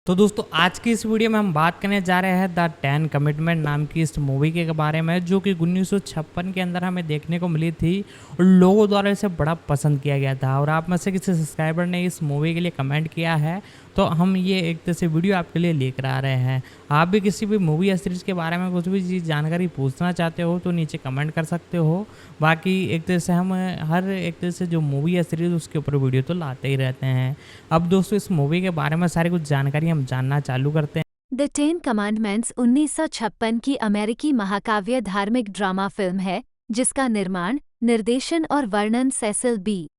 तो दोस्तों आज की इस वीडियो में हम बात करने जा रहे हैं द 10 कमिटमेंट नाम की इस मूवी के बारे में, जो कि 1956 के अंदर हमें देखने को मिली थी और लोगों द्वारा इसे बड़ा पसंद किया गया था। और आप में से किसी सब्सक्राइबर ने इस मूवी के लिए कमेंट किया है, तो हम ये एक तरह से वीडियो आपके लिए लेकर आ रहे हैं। आप भी किसी भी मूवी या सीरीज़ के बारे में कुछ भी चीज़ जानकारी पूछना चाहते हो तो नीचे कमेंट कर सकते हो। बाकी एक तरह से हम हर एक तरह से जो मूवी या सीरीज़ उसके ऊपर वीडियो तो लाते ही रहते हैं। अब दोस्तों इस मूवी के बारे में सारी कुछ जानकारी हम जानना चालू करते हैं। द 10 कमांडमेंट्स 1956 की अमेरिकी महाकाव्य धार्मिक ड्रामा फिल्म है, जिसका निर्माण, निर्देशन और वर्णन सेसिल बी.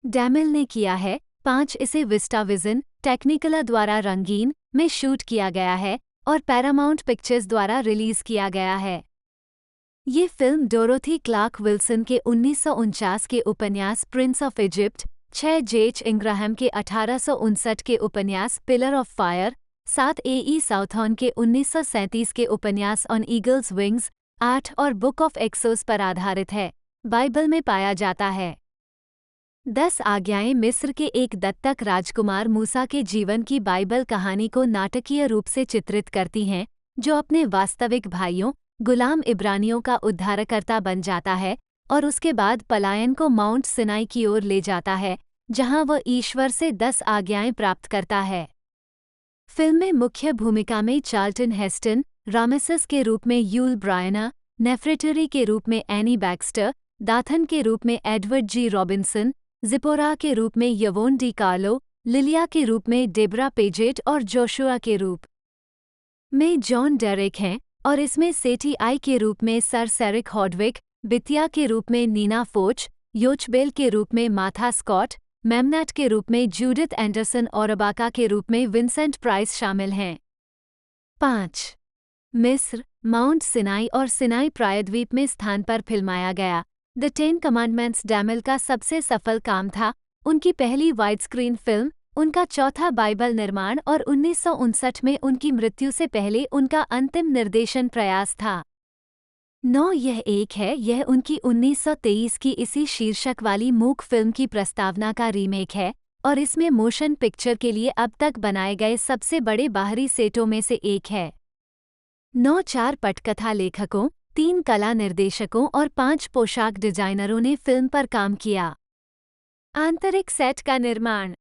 डैमिल ने किया है। 5 इसे विस्टाविजन, टेक्निकला द्वारा रंगीन में शूट किया गया है और पैरामाउंट पिक्चर्स द्वारा रिलीज किया गया है। ये फिल्म डोरोथी क्लार्क विल्सन के 1949 के उपन्यास प्रिंस ऑफ इजिप्ट, 6 जेच इंग्राहम के 1859 के उपन्यास पिलर ऑफ फायर, 7 ए साउथॉर्न के 1937 के उपन्यास ऑन ईगल्स विंग्स, 8 और बुक ऑफ एक्सोस पर आधारित है। बाइबल में पाया जाता है। 10 आज्ञाएं मिस्र के एक दत्तक राजकुमार मूसा के जीवन की बाइबल कहानी को नाटकीय रूप से चित्रित करती हैं, जो अपने वास्तविक भाइयों गुलाम इब्रानियों का उद्धारकर्ता बन जाता है और उसके बाद पलायन को माउंट सिनाई की ओर ले जाता है, जहां वह ईश्वर से 10 आज्ञाएं प्राप्त करता है। फिल्म में मुख्य भूमिका में चार्ल्टन हेस्टन, रामेसिस के रूप में यूल ब्रायना, नेफ्रेटरी के रूप में एनी बैक्स्टर, दाथन के रूप में एडवर्ड जी रॉबिन्सन, जिपोरा के रूप में यवोन डी कार्लो, लिलिया के रूप में डेब्रा पेजेट और जोशुआ के रूप में जॉन डेरेक हैं, और इसमें सेठी आई के रूप में सर सेरिक हॉडविक, बितिया के रूप में नीना फोच, योचबेल के रूप में माथा स्कॉट, मेमनैट के रूप में जूडिथ एंडरसन और अबाका के रूप में विंसेंट प्राइस शामिल हैं। 5. मिस्र, माउंट सिनाई और सिनाई प्रायद्वीप में स्थान पर फिल्माया गया द 10 कमांडमेंट्स डैमिल का सबसे सफल काम था। उनकी पहली वाइड स्क्रीन फिल्म, उनका चौथा बाइबल निर्माण और 1959 में उनकी मृत्यु से पहले उनका अंतिम निर्देशन प्रयास था। 9 यह एक है। यह उनकी 1923 की इसी शीर्षक वाली मूक फिल्म की प्रस्तावना का रीमेक है और इसमें मोशन पिक्चर के लिए अब तक बनाए गए सबसे बड़े बाहरी सेटों में से एक है। 9 4 पटकथा लेखकों, 3 कला निर्देशकों और 5 पोशाक डिजाइनरों ने फिल्म पर काम किया। आंतरिक सेट का निर्माण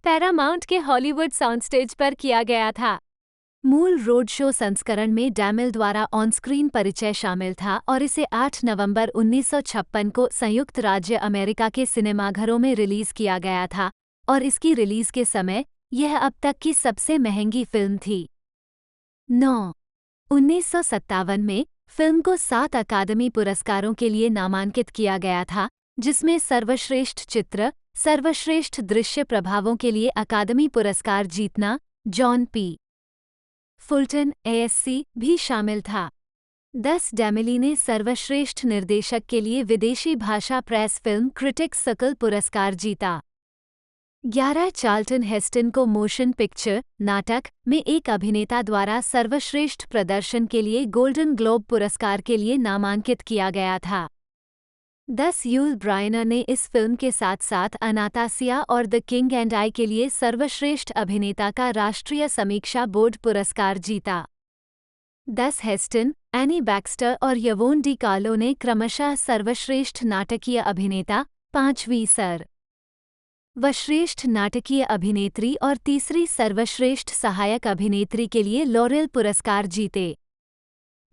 पैरामाउंट के हॉलीवुड साउंड स्टेज पर किया गया था। मूल रोड शो संस्करण में डैमिल द्वारा ऑन स्क्रीन परिचय शामिल था और इसे 8 नवंबर 1956 को संयुक्त राज्य अमेरिका के सिनेमाघरों में रिलीज किया गया था और इसकी रिलीज के समय यह अब तक की सबसे महंगी फिल्म थी। 9 1957 में फिल्म को 7 अकादमी पुरस्कारों के लिए नामांकित किया गया था, जिसमें सर्वश्रेष्ठ चित्र, सर्वश्रेष्ठ दृश्य प्रभावों के लिए अकादमी पुरस्कार जीतना जॉन पी. फुल्टन एएससी भी शामिल था। 10 डैमिली ने सर्वश्रेष्ठ निर्देशक के लिए विदेशी भाषा प्रेस फिल्म क्रिटिक्स सर्कल पुरस्कार जीता। 11 चार्ल्टन हेस्टन को मोशन पिक्चर नाटक में एक अभिनेता द्वारा सर्वश्रेष्ठ प्रदर्शन के लिए गोल्डन ग्लोब पुरस्कार के लिए नामांकित किया गया था। 10 यूल ब्रायनर ने इस फिल्म के साथ साथ अनातासिया और द किंग एंड आई के लिए सर्वश्रेष्ठ अभिनेता का राष्ट्रीय समीक्षा बोर्ड पुरस्कार जीता। 10 हेस्टन, एनी बैक्स्टर और यवोन डी कार्लो ने क्रमशः सर्वश्रेष्ठ नाटकीय अभिनेता, 5वीं सर्वश्रेष्ठ नाटकीय अभिनेत्री और तीसरी सर्वश्रेष्ठ सहायक अभिनेत्री के लिए लॉरेल पुरस्कार जीते।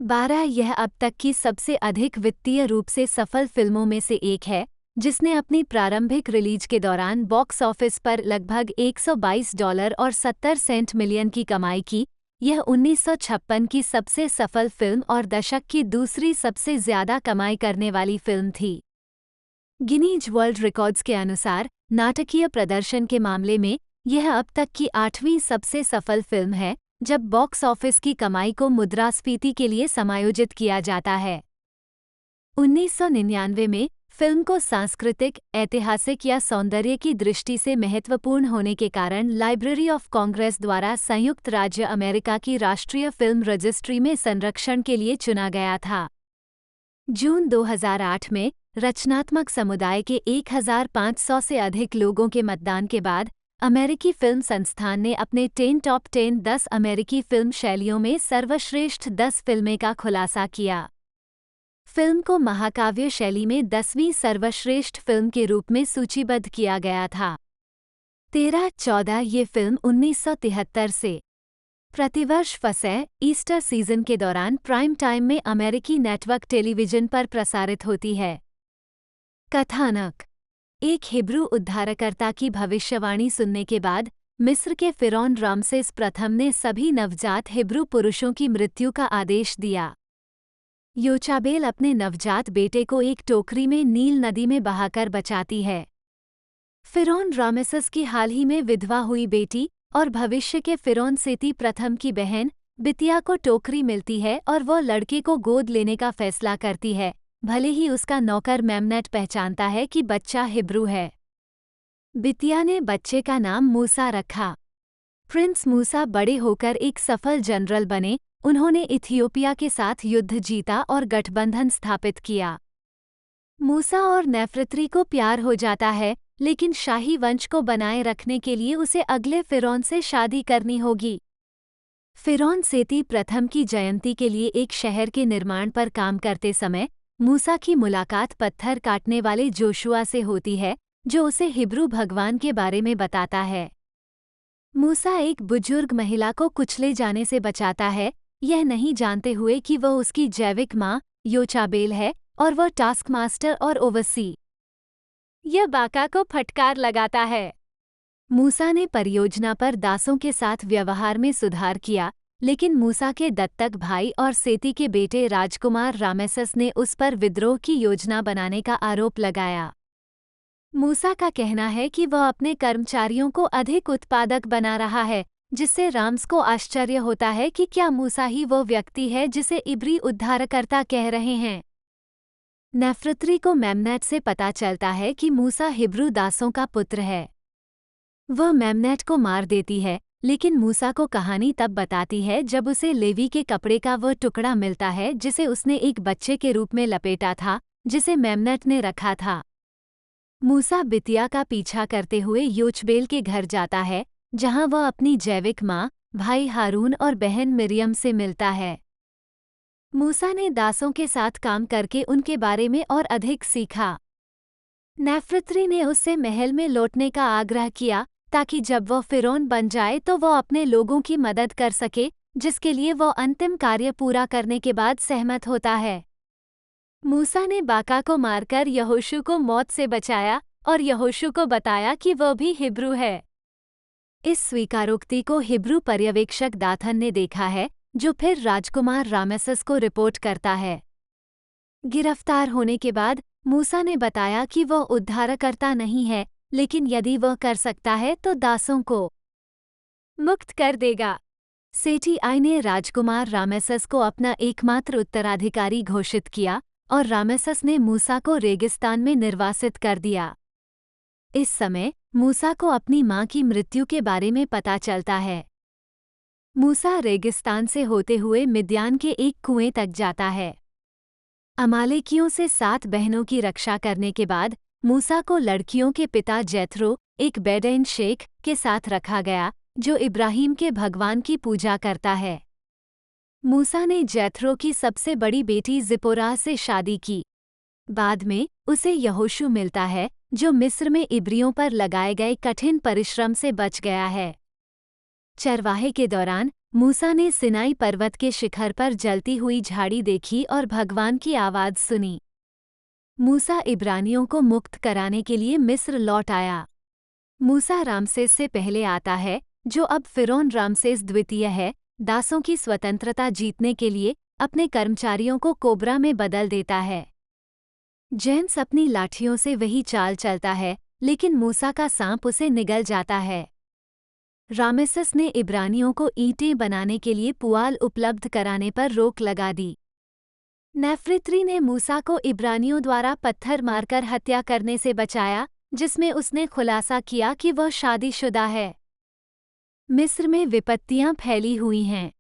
12 यह अब तक की सबसे अधिक वित्तीय रूप से सफल फिल्मों में से एक है, जिसने अपनी प्रारंभिक रिलीज के दौरान बॉक्स ऑफिस पर लगभग $122 और 70 सेंट मिलियन की कमाई की। यह 1956 की सबसे सफल फिल्म और दशक की दूसरी सबसे ज्यादा कमाई करने वाली फिल्म थी। गिनीज वर्ल्ड रिकॉर्ड्स के अनुसार नाटकीय प्रदर्शन के मामले में यह अब तक की 8वीं सबसे सफल फिल्म है, जब बॉक्स ऑफिस की कमाई को मुद्रास्फीति के लिए समायोजित किया जाता है। 1999 में फिल्म को सांस्कृतिक, ऐतिहासिक या सौंदर्य की दृष्टि से महत्वपूर्ण होने के कारण लाइब्रेरी ऑफ कांग्रेस द्वारा संयुक्त राज्य अमेरिका की राष्ट्रीय फिल्म रजिस्ट्री में संरक्षण के लिए चुना गया था। जून 2008 में रचनात्मक समुदाय के 1500 से अधिक लोगों के मतदान के बाद अमेरिकी फिल्म संस्थान ने अपने 10 अमेरिकी फिल्म शैलियों में सर्वश्रेष्ठ 10 फिल्में का खुलासा किया। फिल्म को महाकाव्य शैली में 10वीं सर्वश्रेष्ठ फिल्म के रूप में सूचीबद्ध किया गया था। 13-14 ये फिल्म 1973 से प्रतिवर्ष फसह ईस्टर सीजन के दौरान प्राइम टाइम में अमेरिकी नेटवर्क टेलीविजन पर प्रसारित होती है। कथानक: एक हिब्रू उद्धारकर्ता की भविष्यवाणी सुनने के बाद मिस्र के फिरौन रामसेस प्रथम ने सभी नवजात हिब्रू पुरुषों की मृत्यु का आदेश दिया। योचाबेल अपने नवजात बेटे को एक टोकरी में नील नदी में बहाकर बचाती है। फिरौन रामेसस की हाल ही में विधवा हुई बेटी और भविष्य के फिरौन सेती प्रथम की बहन बितिया को टोकरी मिलती है और वह लड़के को गोद लेने का फैसला करती है, भले ही उसका नौकर मेमनेट पहचानता है कि बच्चा हिब्रू है। बितिया ने बच्चे का नाम मूसा रखा। प्रिंस मूसा बड़े होकर एक सफल जनरल बने। उन्होंने इथियोपिया के साथ युद्ध जीता और गठबंधन स्थापित किया। मूसा और नेफ्रित्री को प्यार हो जाता है, लेकिन शाही वंश को बनाए रखने के लिए उसे अगले फिरौन से शादी करनी होगी। फिरौन सेती प्रथम की जयंती के लिए एक शहर के निर्माण पर काम करते समय मूसा की मुलाकात पत्थर काटने वाले जोशुआ से होती है, जो उसे हिब्रू भगवान के बारे में बताता है। मूसा एक बुजुर्ग महिला को कुचले जाने से बचाता है, यह नहीं जानते हुए कि वह उसकी जैविक माँ योचाबेल है और वह टास्क मास्टर और ओवरसी। यह बाका को फटकार लगाता है। मूसा ने परियोजना पर दासों के साथ व्यवहार में सुधार किया, लेकिन मूसा के दत्तक भाई और सेती के बेटे राजकुमार रामेसस ने उस पर विद्रोह की योजना बनाने का आरोप लगाया। मूसा का कहना है कि वह अपने कर्मचारियों को अधिक उत्पादक बना रहा है, जिससे राम्स को आश्चर्य होता है कि क्या मूसा ही वो व्यक्ति है जिसे इब्री उद्धारकर्ता कह रहे हैं। नेफ्रित्री को मेमनेट से पता चलता है कि मूसा हिब्रू दासों का पुत्र है। वह मेमनेट को मार देती है, लेकिन मूसा को कहानी तब बताती है जब उसे लेवी के कपड़े का वह टुकड़ा मिलता है जिसे उसने एक बच्चे के रूप में लपेटा था, जिसे मेमनेट ने रखा था। मूसा बितिया का पीछा करते हुए योचबेल के घर जाता है, जहां वह अपनी जैविक माँ, भाई हारून और बहन मिरियम से मिलता है। मूसा ने दासों के साथ काम करके उनके बारे में और अधिक सीखा। नेफ्रित्री ने उससे महल में लौटने का आग्रह किया, ताकि जब वह फिरौन बन जाए तो वह अपने लोगों की मदद कर सके, जिसके लिए वह अंतिम कार्य पूरा करने के बाद सहमत होता है। मूसा ने बाका को मारकर यहोशू को मौत से बचाया और यहोशू को बताया कि वह भी हिब्रू है। इस स्वीकारोक्ति को हिब्रू पर्यवेक्षक दाथन ने देखा है, जो फिर राजकुमार रामेसस को रिपोर्ट करता है। गिरफ्तार होने के बाद मूसा ने बताया कि वह उद्धारकर्ता नहीं है, लेकिन यदि वह कर सकता है तो दासों को मुक्त कर देगा। सेठी आई ने राजकुमार रामेसस को अपना एकमात्र उत्तराधिकारी घोषित किया और रामेसस ने मूसा को रेगिस्तान में निर्वासित कर दिया। इस समय मूसा को अपनी मां की मृत्यु के बारे में पता चलता है। मूसा रेगिस्तान से होते हुए मिद्यान के एक कुएं तक जाता है। अमालेकियों से 7 बहनों की रक्षा करने के बाद मूसा को लड़कियों के पिता जेथरो, एक बेडैन शेख, के साथ रखा गया, जो इब्राहिम के भगवान की पूजा करता है। मूसा ने जेथरो की सबसे बड़ी बेटी जिपोराह से शादी की। बाद में उसे यहोशू मिलता है, जो मिस्र में इब्रियों पर लगाए गए कठिन परिश्रम से बच गया है। चरवाहे के दौरान मूसा ने सिनाई पर्वत के शिखर पर जलती हुई झाड़ी देखी और भगवान की आवाज़ सुनी। मूसा इब्रानियों को मुक्त कराने के लिए मिस्र लौट आया। मूसा रामसेस से पहले आता है, जो अब फिरौन रामसेस द्वितीय है, दासों की स्वतंत्रता जीतने के लिए अपने कर्मचारियों को कोबरा में बदल देता है। जेम्स अपनी लाठियों से वही चाल चलता है, लेकिन मूसा का सांप उसे निगल जाता है। रामेसस ने इब्रानियों को ईंटें बनाने के लिए पुआल उपलब्ध कराने पर रोक लगा दी। नेफ्रित्री ने मूसा को इब्रानियों द्वारा पत्थर मारकर हत्या करने से बचाया, जिसमें उसने खुलासा किया कि वह शादीशुदा है। मिस्र में विपत्तियां फैली हुई हैं।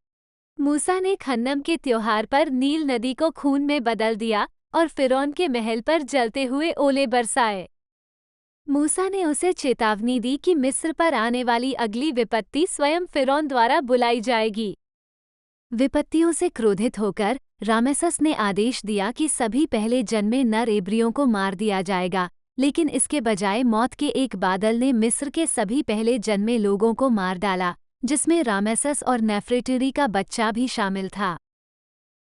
मूसा ने खन्नम के त्योहार पर नील नदी को खून में बदल दिया और फिरौन के महल पर जलते हुए ओले बरसाए। मूसा ने उसे चेतावनी दी कि मिस्र पर आने वाली अगली विपत्ति स्वयं फिरौन द्वारा बुलाई जाएगी। विपत्तियों से क्रोधित होकर रामेसस ने आदेश दिया कि सभी पहले जन्मे नर इब्रियों को मार दिया जाएगा, लेकिन इसके बजाय मौत के एक बादल ने मिस्र के सभी पहले जन्मे लोगों को मार डाला, जिसमें रामेसस और नेफ्रेटरी का बच्चा भी शामिल था।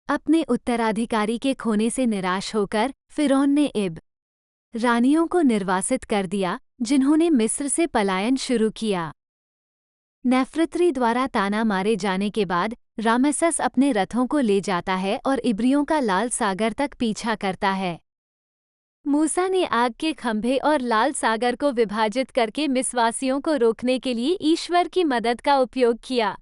अपने उत्तराधिकारी के खोने से निराश होकर फिरौन ने रानियों को निर्वासित कर दिया, जिन्होंने मिस्र से पलायन शुरू किया। नेफ्रेटरी द्वारा ताना मारे जाने के बाद रामेसस अपने रथों को ले जाता है और इब्रियों का लाल सागर तक पीछा करता है। मूसा ने आग के खंभे और लाल सागर को विभाजित करके मिस्रवासियों को रोकने के लिए ईश्वर की मदद का उपयोग किया।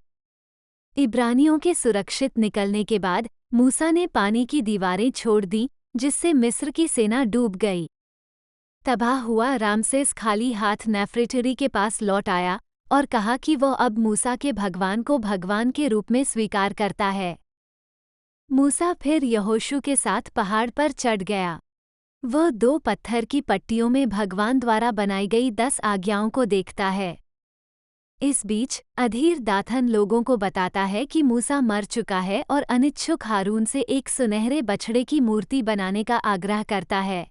इब्रानियों के सुरक्षित निकलने के बाद मूसा ने पानी की दीवारें छोड़ दी, जिससे मिस्र की सेना डूब गई। तबाह हुआ रामसेस खाली हाथ नेफ्रेटरी के पास लौट आया और कहा कि वह अब मूसा के भगवान को भगवान के रूप में स्वीकार करता है। मूसा फिर यहोशू के साथ पहाड़ पर चढ़ गया। वह 2 पत्थर की पट्टियों में भगवान द्वारा बनाई गई 10 आज्ञाओं को देखता है। इस बीच अधीर दाथन लोगों को बताता है कि मूसा मर चुका है और अनिच्छुक हारून से एक सुनहरे बछड़े की मूर्ति बनाने का आग्रह करता है।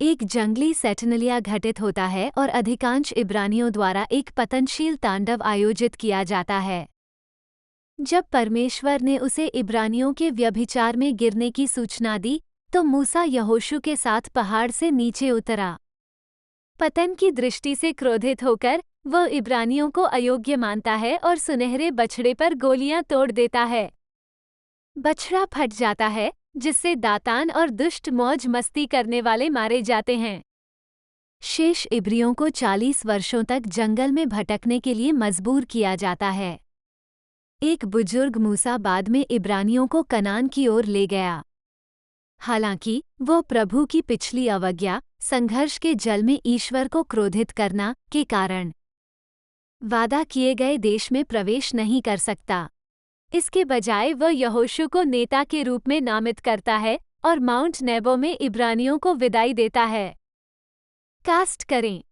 एक जंगली सेटनलिया घटित होता है और अधिकांश इब्रानियों द्वारा एक पतनशील तांडव आयोजित किया जाता है। जब परमेश्वर ने उसे इब्रानियों के व्यभिचार में गिरने की सूचना दी, तो मूसा यहोशू के साथ पहाड़ से नीचे उतरा। पतन की दृष्टि से क्रोधित होकर वह इब्रानियों को अयोग्य मानता है और सुनहरे बछड़े पर गोलियां तोड़ देता है। बछड़ा फट जाता है, जिससे दातान और दुष्ट मौज मस्ती करने वाले मारे जाते हैं। शेष इब्रियों को 40 वर्षों तक जंगल में भटकने के लिए मजबूर किया जाता है। एक बुजुर्ग मूसा बाद में इब्रानियों को कनान की ओर ले गया। हालांकि वह प्रभु की पिछली अवज्ञा, संघर्ष के जल में ईश्वर को क्रोधित करना के कारण वादा किए गए देश में प्रवेश नहीं कर सकता। इसके बजाय वह यहोशू को नेता के रूप में नामित करता है और माउंट नेबो में इब्रानियों को विदाई देता है। कास्ट करें।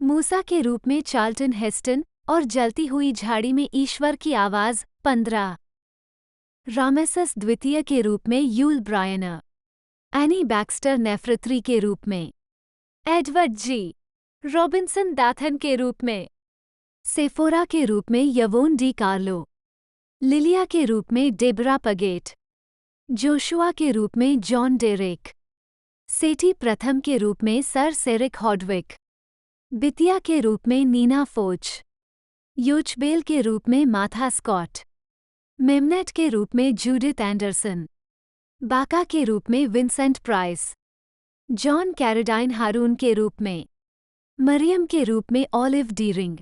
मूसा के रूप में चार्ल्टन हेस्टन और जलती हुई झाड़ी में ईश्वर की आवाज 15। रामेसस द्वितीय के रूप में यूल ब्रायनर। एनी बैक्स्टर नेफ्रेटरी के रूप में। एडवर्ड जी रॉबिन्सन दाथन के रूप में। सेफोरा के रूप में यवोन डी कार्लो। लिलिया के रूप में डेबरा पगेट। जोशुआ के रूप में जॉन डेरेक। सेठी प्रथम के रूप में सर सेरिक हॉडविक। बितिया के रूप में नीना फोच। योचबेल के रूप में माथा स्कॉट। मेमनेट के रूप में जूडिथ एंडरसन। बाका के रूप में विंसेंट प्राइस। जॉन कैरोडाइन हारून के रूप में। मरियम के रूप में ऑलिव डीरिंग।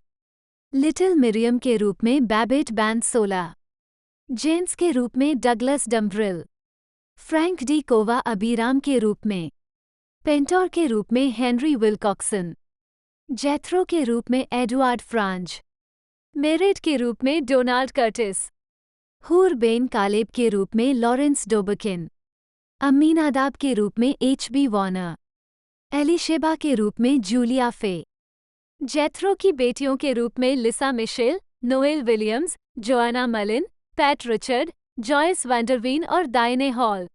लिटिल मिरियम के रूप में बैबेट बैंसोला। जेम्स के रूप में डगलस डम्ब्रिल। फ्रैंक डी कोवा अबीराम के रूप में। पेंटोर के रूप में हेनरी विलकॉक्सन। जेथरो के रूप में एडवर्ड फ्रांज। मेरिट के रूप में डोनाल्ड कर्टिस। हूर बेन कालेब के रूप में लॉरेंस डोबकिन। अम्मीनादाब के रूप में एच.बी. वॉर्नर। एलिशेबा के रूप में जूलिया फे। जेथरो की बेटियों के रूप में लिसा मिशेल, नोएल विलियम्स, जोआना मलिन, पैट रिचर्ड, जॉयस वैंडरवीन और डायने हॉल।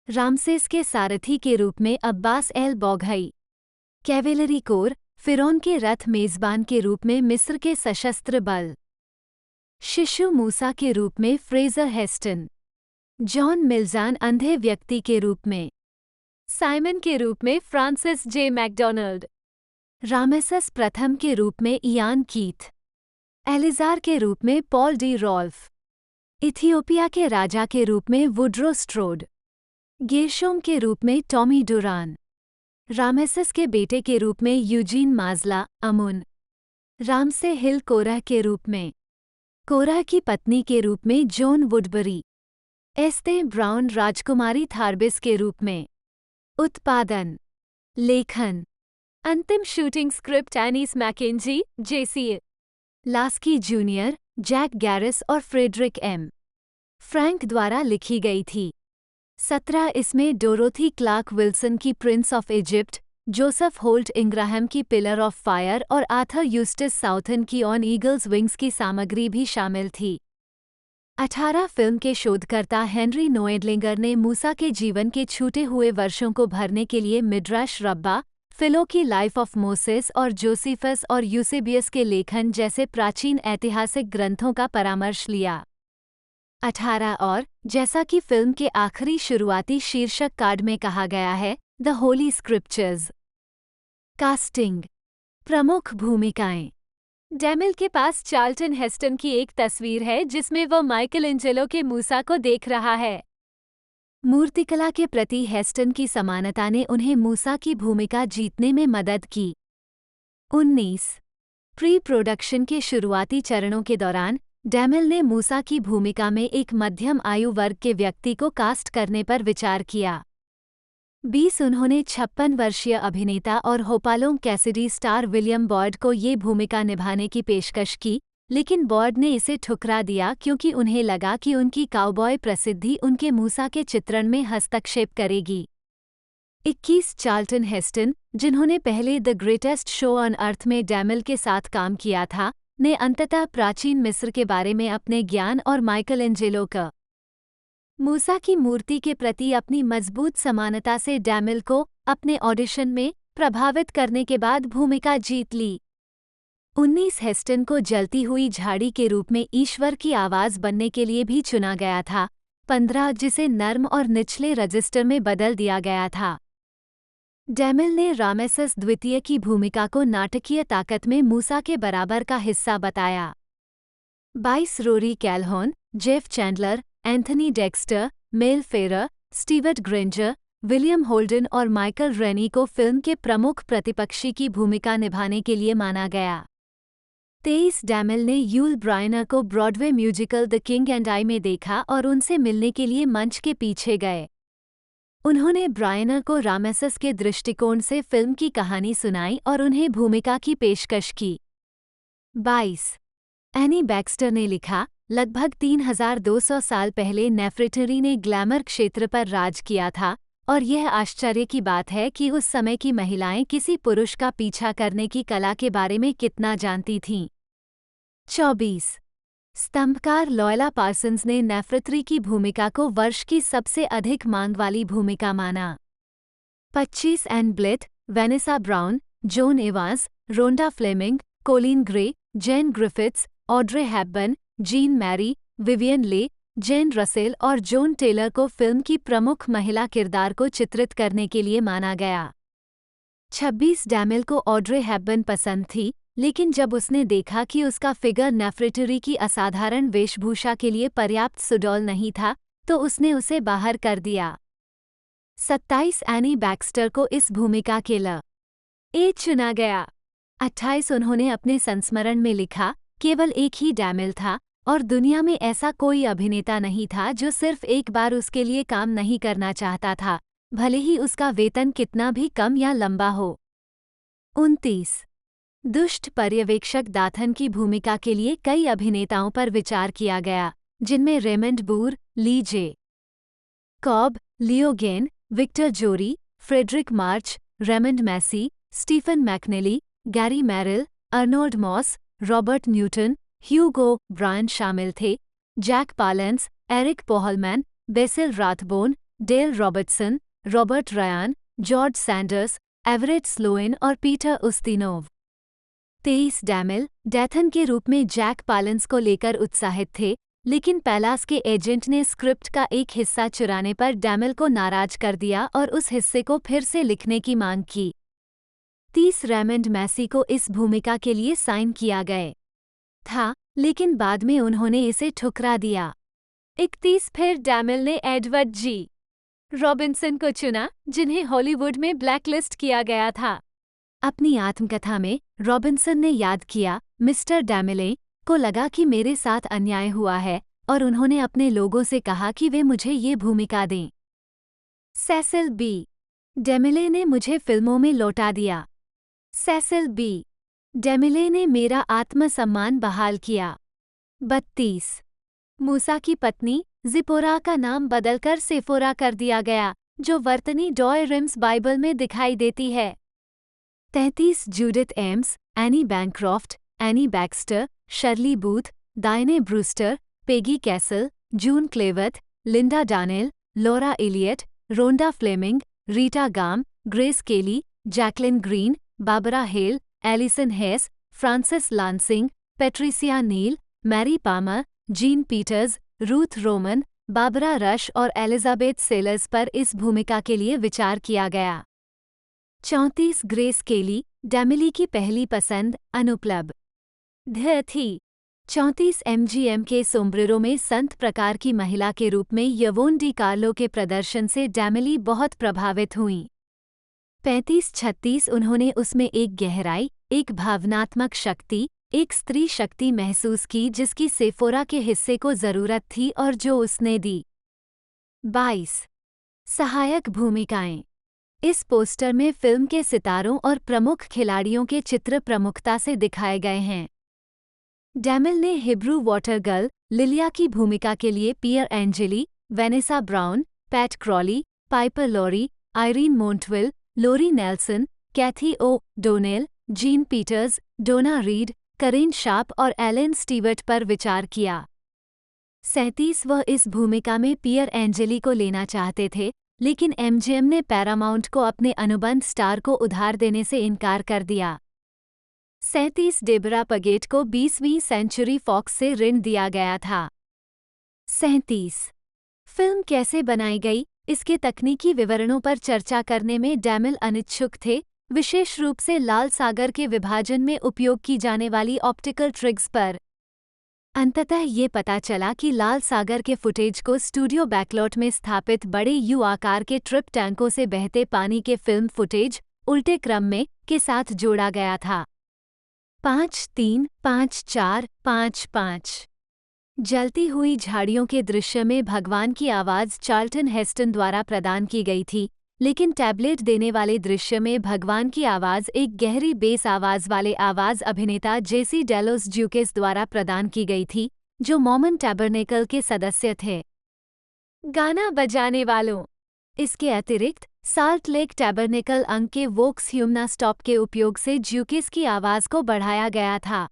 रामसेस के सारथी के रूप में अब्बास एल बौघई। कैवेलरी कोर, फिरौन के रथ मेजबान के रूप में मिस्र के सशस्त्र बल। शिशु मूसा के रूप में फ्रेजर हेस्टन। जॉन मिल्जान अंधे व्यक्ति के रूप में। साइमन के रूप में फ्रांसिस जे मैकडोनाल्ड। रामेसस प्रथम के रूप में इयान कीथ। एलिजार के रूप में पॉल डी रॉल्फ। इथियोपिया के राजा के रूप में वुड्रो स्ट्रोड। गेरशोम के रूप में टॉमी डुरान। रामेसस के बेटे के रूप में यूजीन माजला, अमुन। रामसे हिल कोरह के रूप में। कोरह की पत्नी के रूप में जोन वुडबरी। एस्ते ब्राउन राजकुमारी थार्बिस के रूप में। उत्पादन, लेखन, अंतिम shooting script Aeneas MacKenzie, Jesse Lasky junior, Jack Gariss और फ्रेडरिक एम. फ्रैंक द्वारा लिखी गई थी। 17 इसमें डोरोथी क्लार्क विल्सन की Prince of Egypt, Joseph Holt Ingraham की पिलर ऑफ फायर और आर्थर यूस्टिस साउथन की ऑन ईगल्स विंग्स की सामग्री भी शामिल थी। 18 फिल्म के शोधकर्ता हेनरी नोएडलिंगर ने मूसा के जीवन के छूटे हुए वर्षों को भरने के लिए मिड्राश रब्बा, फिलो की लाइफ ऑफ मोसेस और जोसेफस और यूसेबियस के लेखन जैसे प्राचीन ऐतिहासिक ग्रंथों का परामर्श लिया। 18 और, जैसा कि फिल्म के आखिरी शुरुआती शीर्षक कार्ड में कहा गया है, द होली स्क्रिप्चर्स। कास्टिंग। प्रमुख भूमिकाएं। डेमिल के पास चार्ल्टन हेस्टन की एक तस्वीर है जिसमें वह माइकल एंजेलो के मूसा को देख रहा है। मूर्तिकला के प्रति हेस्टन की समानता ने उन्हें मूसा की भूमिका जीतने में मदद की। 19 प्री प्रोडक्शन के शुरुआती चरणों के दौरान डेमिल ने मूसा की भूमिका में एक मध्यम आयु वर्ग के व्यक्ति को कास्ट करने पर विचार किया। 20 उन्होंने 56 वर्षीय अभिनेता और होपालोंग कैसिडी स्टार विलियम बॉर्ड को ये भूमिका निभाने की पेशकश की, लेकिन बॉर्ड ने इसे ठुकरा दिया क्योंकि उन्हें लगा कि उनकी काउबॉय प्रसिद्धि उनके मूसा के चित्रण में हस्तक्षेप करेगी। 21 चार्ल्टन हेस्टन, जिन्होंने पहले the greatest show on earth में डेमिल के साथ काम किया था, ने अंततः प्राचीन मिस्र के बारे में अपने ज्ञान और माइकल एंजेलो का मूसा की मूर्ति के प्रति अपनी मजबूत समानता से डेमिल को अपने ऑडिशन में प्रभावित करने के बाद भूमिका जीत ली। 19 हेस्टन को जलती हुई झाड़ी के रूप में ईश्वर की आवाज़ बनने के लिए भी चुना गया था। 15 जिसे नर्म और निचले रजिस्टर में बदल दिया गया था। डेमिल ने रामेसेस द्वितीय की भूमिका को नाटकीय ताकत में मूसा के बराबर का हिस्सा बताया। 22 Rory Calhoun, Jeff Chandler, Anthony Dexter, Mel Ferrer, Stewart Granger, William Holden और माइकल रेनी को फिल्म के प्रमुख प्रतिपक्षी की भूमिका निभाने के लिए माना गया। 23 डेमिल ने यूल ब्रायनर को Broadway musical the king and I में देखा और उनसे मिलने के लिए मंच के पीछे गए। उन्होंने ब्रायनर को रामेसेस के दृष्टिकोण से फिल्म की कहानी सुनाई और उन्हें भूमिका की पेशकश की। 22 एनी बैक्स्टर ने लिखा, लगभग 3200 साल पहले नेफ्रेटरी ने ग्लैमर क्षेत्र पर राज किया था, और यह आश्चर्य की बात है कि उस समय की महिलाएं किसी पुरुष का पीछा करने की कला के बारे में कितना जानती थीं। 24 स्तंभकार लॉयला पार्सन्स ने नेफ्रेटरी की भूमिका को वर्ष की सबसे अधिक मांग वाली भूमिका माना। 25 Ann Blyth, Vanessa Brown, Joan Evans, Rhonda Fleming, Coleen Gray, Jane Griffiths, Audrey Hepburn, Jean Marie, Vivien Leigh, Jane Russell और जोन टेलर को फिल्म की प्रमुख महिला किरदार को चित्रित करने के लिए माना गया। 26 डेमिल को ऑड्रे हैपबर्न पसंद थी, लेकिन जब उसने देखा कि उसका फिगर नेफ्रेटरी की असाधारण वेशभूषा के लिए पर्याप्त सुडौल नहीं था, तो उसने उसे बाहर कर दिया। 27 एनी बैक्स्टर को इस भूमिका के लिए चुना गया। 28 उन्होंने अपने संस्मरण में लिखा, केवल एक ही डेमिल था और दुनिया में ऐसा कोई अभिनेता नहीं था जो सिर्फ एक बार उसके लिए काम नहीं करना चाहता था, भले ही उसका वेतन कितना भी कम या लंबा हो। 29 दुष्ट पर्यवेक्षक दाथन की भूमिका के लिए कई अभिनेताओं पर विचार किया गया, जिनमें Raymond Burr, Lee J Cobb, Leo Genn, Victor Jory, Fredric March, Raymond Massey, Stephen McNally, Gary Merrill, Arnold Moss, Robert Newton, Hugo Brian शामिल थे। Jack Palance, Eric Pohlmann, Basil Rathbone, Dale Robertson, Robert Ryan, George Sanders, Everett Sloane और Peter Ustinov. 23 DeMille Dathan के रूप में Jack पालेंस को लेकर उत्साहित थे, लेकिन पैलास के एजेंट ने स्क्रिप्ट का एक हिस्सा चुराने पर डेमिल को नाराज कर दिया और उस हिस्से को फिर से लिखने की मांग की। 30 रेमंड मैसी को इस भूमिका के लिए साइन किया गए था, लेकिन बाद में उन्होंने इसे ठुकरा दिया। 31 फिर डेमिल ने एडवर्ड जी रॉबिन्सन को चुना, जिन्हें हॉलीवुड में ब्लैकलिस्ट किया गया था। अपनी आत्मकथा में रॉबिन्सन ने याद किया, मिस्टर डेमिले को लगा कि मेरे साथ अन्याय हुआ है और उन्होंने अपने लोगों से कहा कि वे मुझे ये भूमिका दें। सेसिल बी डेमिले ने मुझे फिल्मों में लौटा दिया। सेसिल बी डेमिले ने मेरा आत्मसम्मान बहाल किया। 32 मूसा की पत्नी जिपोरा का नाम बदलकर सेफोरा कर दिया गया, जो वर्तनी डॉय रिम्स बाइबल में दिखाई देती है। 33 Judith Ames, Anne Bancroft, Anne Baxter, Shirley Booth, Diane Brewster, Peggie Castle, June Clayworth, Linda Darnell, Laura Elliot, Rhonda Fleming, Rita Gam, Grace Kelly, Jacqueline Green, Barbara Hale, Allison Hayes, Frances Lansing, Patricia Neal, Mary Palmer, Jean Peters, Ruth Roman, Barbara Rush और Elizabeth Sellars पर इस भूमिका के लिए विचार किया गया। 34 grace केली, डेमिली की पहली पसंद, अनुपलब्ध थी। 34 एमजीएम के सोम्ब्रेरो में संत प्रकार की महिला के रूप में यवोन डी कार्लो के प्रदर्शन से डेमिली बहुत प्रभावित हुईं। 35-36 उन्होंने उसमें एक गहराई, एक भावनात्मक शक्ति, एक स्त्री शक्ति महसूस की जिसकी सेफोरा के हिस्से को जरूरत थी और जो उसने दी। 22 सहायक भूमिकाएं। इस पोस्टर में फिल्म के सितारों और प्रमुख खिलाड़ियों के चित्र प्रमुखता से दिखाए गए हैं। डेमिल ने हिब्रू वाटर गर्ल लिलिया की भूमिका के लिए Pier Angeli, Vanessa Brown, Pat Crowley, Piper Laurie, Irene Montwill, Lori Nelson, Cathy O'Donnell, Jean Peters, Donna Reed, Karen Sharpe और एलन स्टीवर्ट पर विचार किया। 37 वह इस भूमिका में पियर एंजेली को लेना चाहते थे, लेकिन एमजीएम ने पैरामाउंट को अपने अनुबंध स्टार को उधार देने से इनकार कर दिया। 37 डेबरा पगेट को 20वीं सेंचुरी फॉक्स से ऋण दिया गया था। 37 फिल्म कैसे बनाई गई, इसके तकनीकी विवरणों पर चर्चा करने में डेमिल अनिच्छुक थे, विशेष रूप से लाल सागर के विभाजन में उपयोग की जाने वाली ऑप्टिकल ट्रिग्स पर। अंततः ये पता चला कि लाल सागर के फुटेज को स्टूडियो बैकलॉट में स्थापित बड़े यू आकार के ट्रिप टैंकों से बहते पानी के फिल्म फुटेज उल्टे क्रम में के साथ जोड़ा गया था। 5-3, 5-4, 5-5 जलती हुई झाड़ियों के दृश्य में भगवान की आवाज़ चार्ल्टन हेस्टन द्वारा प्रदान की गई थी, लेकिन टैबलेट देने वाले दृश्य में भगवान की आवाज़ एक गहरी बेस आवाज़ वाले आवाज़ अभिनेता जेसी डेलोस ड्यूकेस द्वारा प्रदान की गई थी, जो मॉर्मन टैबरनेकल के सदस्य थे। गाना बजाने वालों। इसके अतिरिक्त साल्ट लेक टैबरनेकल अंग के वोक्स ह्यूमना स्टॉप के उपयोग से ड्यूकेस की आवाज़ को बढ़ाया गया था।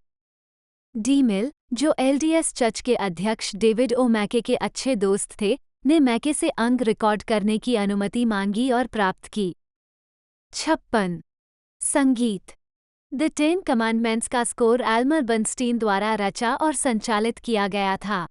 डी मिल, जो एलडीएस चर्च के अध्यक्ष डेविड ओ मैके के अच्छे दोस्त थे, ने मैके से अंग रिकॉर्ड करने की अनुमति मांगी और प्राप्त की। 56 संगीत। द 10 कमांडमेंट्स का स्कोर एल्मर बर्नस्टीन द्वारा रचा और संचालित किया गया था।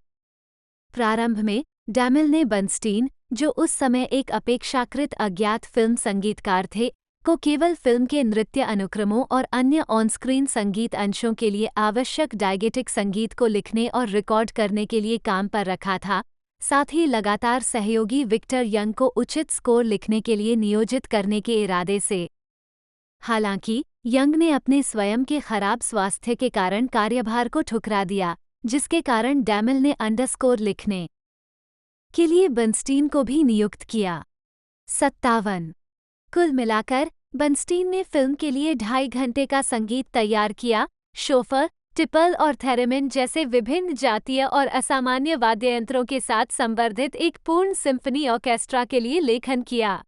प्रारंभ में डेमिल ने बर्नस्टीन, जो उस समय एक अपेक्षाकृत अज्ञात फिल्म संगीतकार थे, को केवल फिल्म के नृत्य अनुक्रमों और अन्य ऑन-स्क्रीन संगीत अंशों के लिए आवश्यक डायगेटिक संगीत को लिखने और रिकॉर्ड करने के लिए काम पर रखा था, साथ ही लगातार सहयोगी विक्टर यंग को उचित स्कोर लिखने के लिए नियोजित करने के इरादे से। हालांकि यंग ने अपने स्वयं के खराब स्वास्थ्य के कारण कार्यभार को ठुकरा दिया, जिसके कारण डेमिल ने अंडरस्कोर लिखने के लिए बर्नस्टीन को भी नियुक्त किया। 57 कुल मिलाकर बर्नस्टीन ने फिल्म के लिए 2.5 घंटे का संगीत तैयार किया, शोफर, टिपल और थेरेमिन जैसे विभिन्न जातीय और असामान्य वाद्ययंत्रों के साथ संवर्धित एक पूर्ण सिम्फनी ऑर्केस्ट्रा के लिए लेखन किया।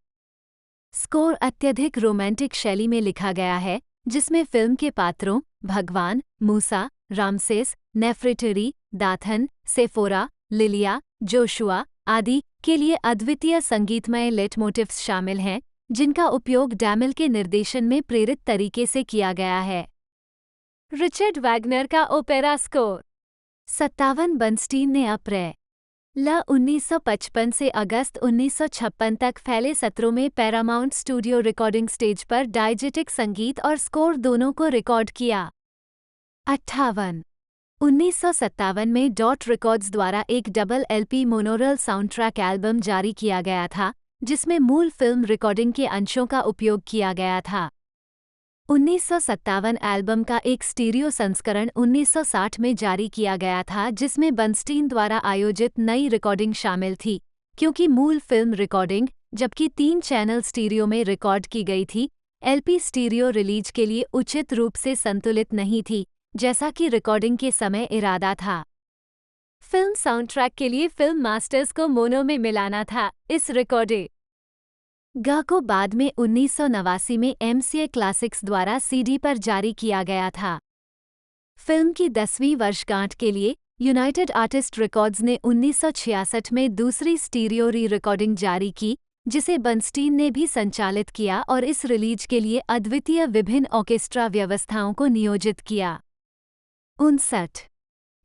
स्कोर अत्यधिक रोमांटिक शैली में लिखा गया है, जिसमें फिल्म के पात्रों भगवान, मूसा, रामसेस, नेफ्रिटरी, दाथन, सेफोरा, लिलिया, जोशुआ आदि के लिए अद्वितीय संगीतमय लेटमोटिव्स शामिल हैं, जिनका उपयोग डेमिल के निर्देशन में प्रेरित तरीके से किया गया है। रिचर्ड वैगनर का ओपेरा स्कोर। 57 बर्नस्टीन ने अप्रैल 1955 से अगस्त 1956 तक फैले सत्रों में पैरामाउंट स्टूडियो रिकॉर्डिंग स्टेज पर डायजेटिक संगीत और स्कोर दोनों को रिकॉर्ड किया। 58 1957 में डॉट रिकॉर्ड्स द्वारा एक double LP monaural soundtrack album जारी किया गया था, जिसमें मूल फिल्म रिकॉर्डिंग के अंशों का उपयोग किया गया था। 1957 एल्बम का एक स्टीरियो संस्करण 1960 में जारी किया गया था, जिसमें बर्नस्टीन द्वारा आयोजित नई रिकॉर्डिंग शामिल थी, क्योंकि मूल फिल्म रिकॉर्डिंग, जबकि 3 चैनल स्टीरियो में रिकॉर्ड की गई थी, एलपी स्टीरियो रिलीज के लिए उचित रूप से संतुलित नहीं थी, जैसा कि रिकॉर्डिंग के समय इरादा था। फिल्म साउंडट्रैक के लिए फिल्म मास्टर्स को मोनो में मिलाना था। इस रिकॉर्डिंग ग को बाद में 1989 में MCA क्लासिक्स द्वारा CD पर जारी किया गया था। फिल्म की 10वीं वर्षगांठ के लिए यूनाइटेड आर्टिस्ट रिकॉर्ड्स ने 1966 में दूसरी स्टीरियो री रिकॉर्डिंग जारी की, जिसे बर्नस्टीन ने भी संचालित किया और इस रिलीज के लिए अद्वितीय विभिन्न ऑर्केस्ट्रा व्यवस्थाओं को नियोजित किया।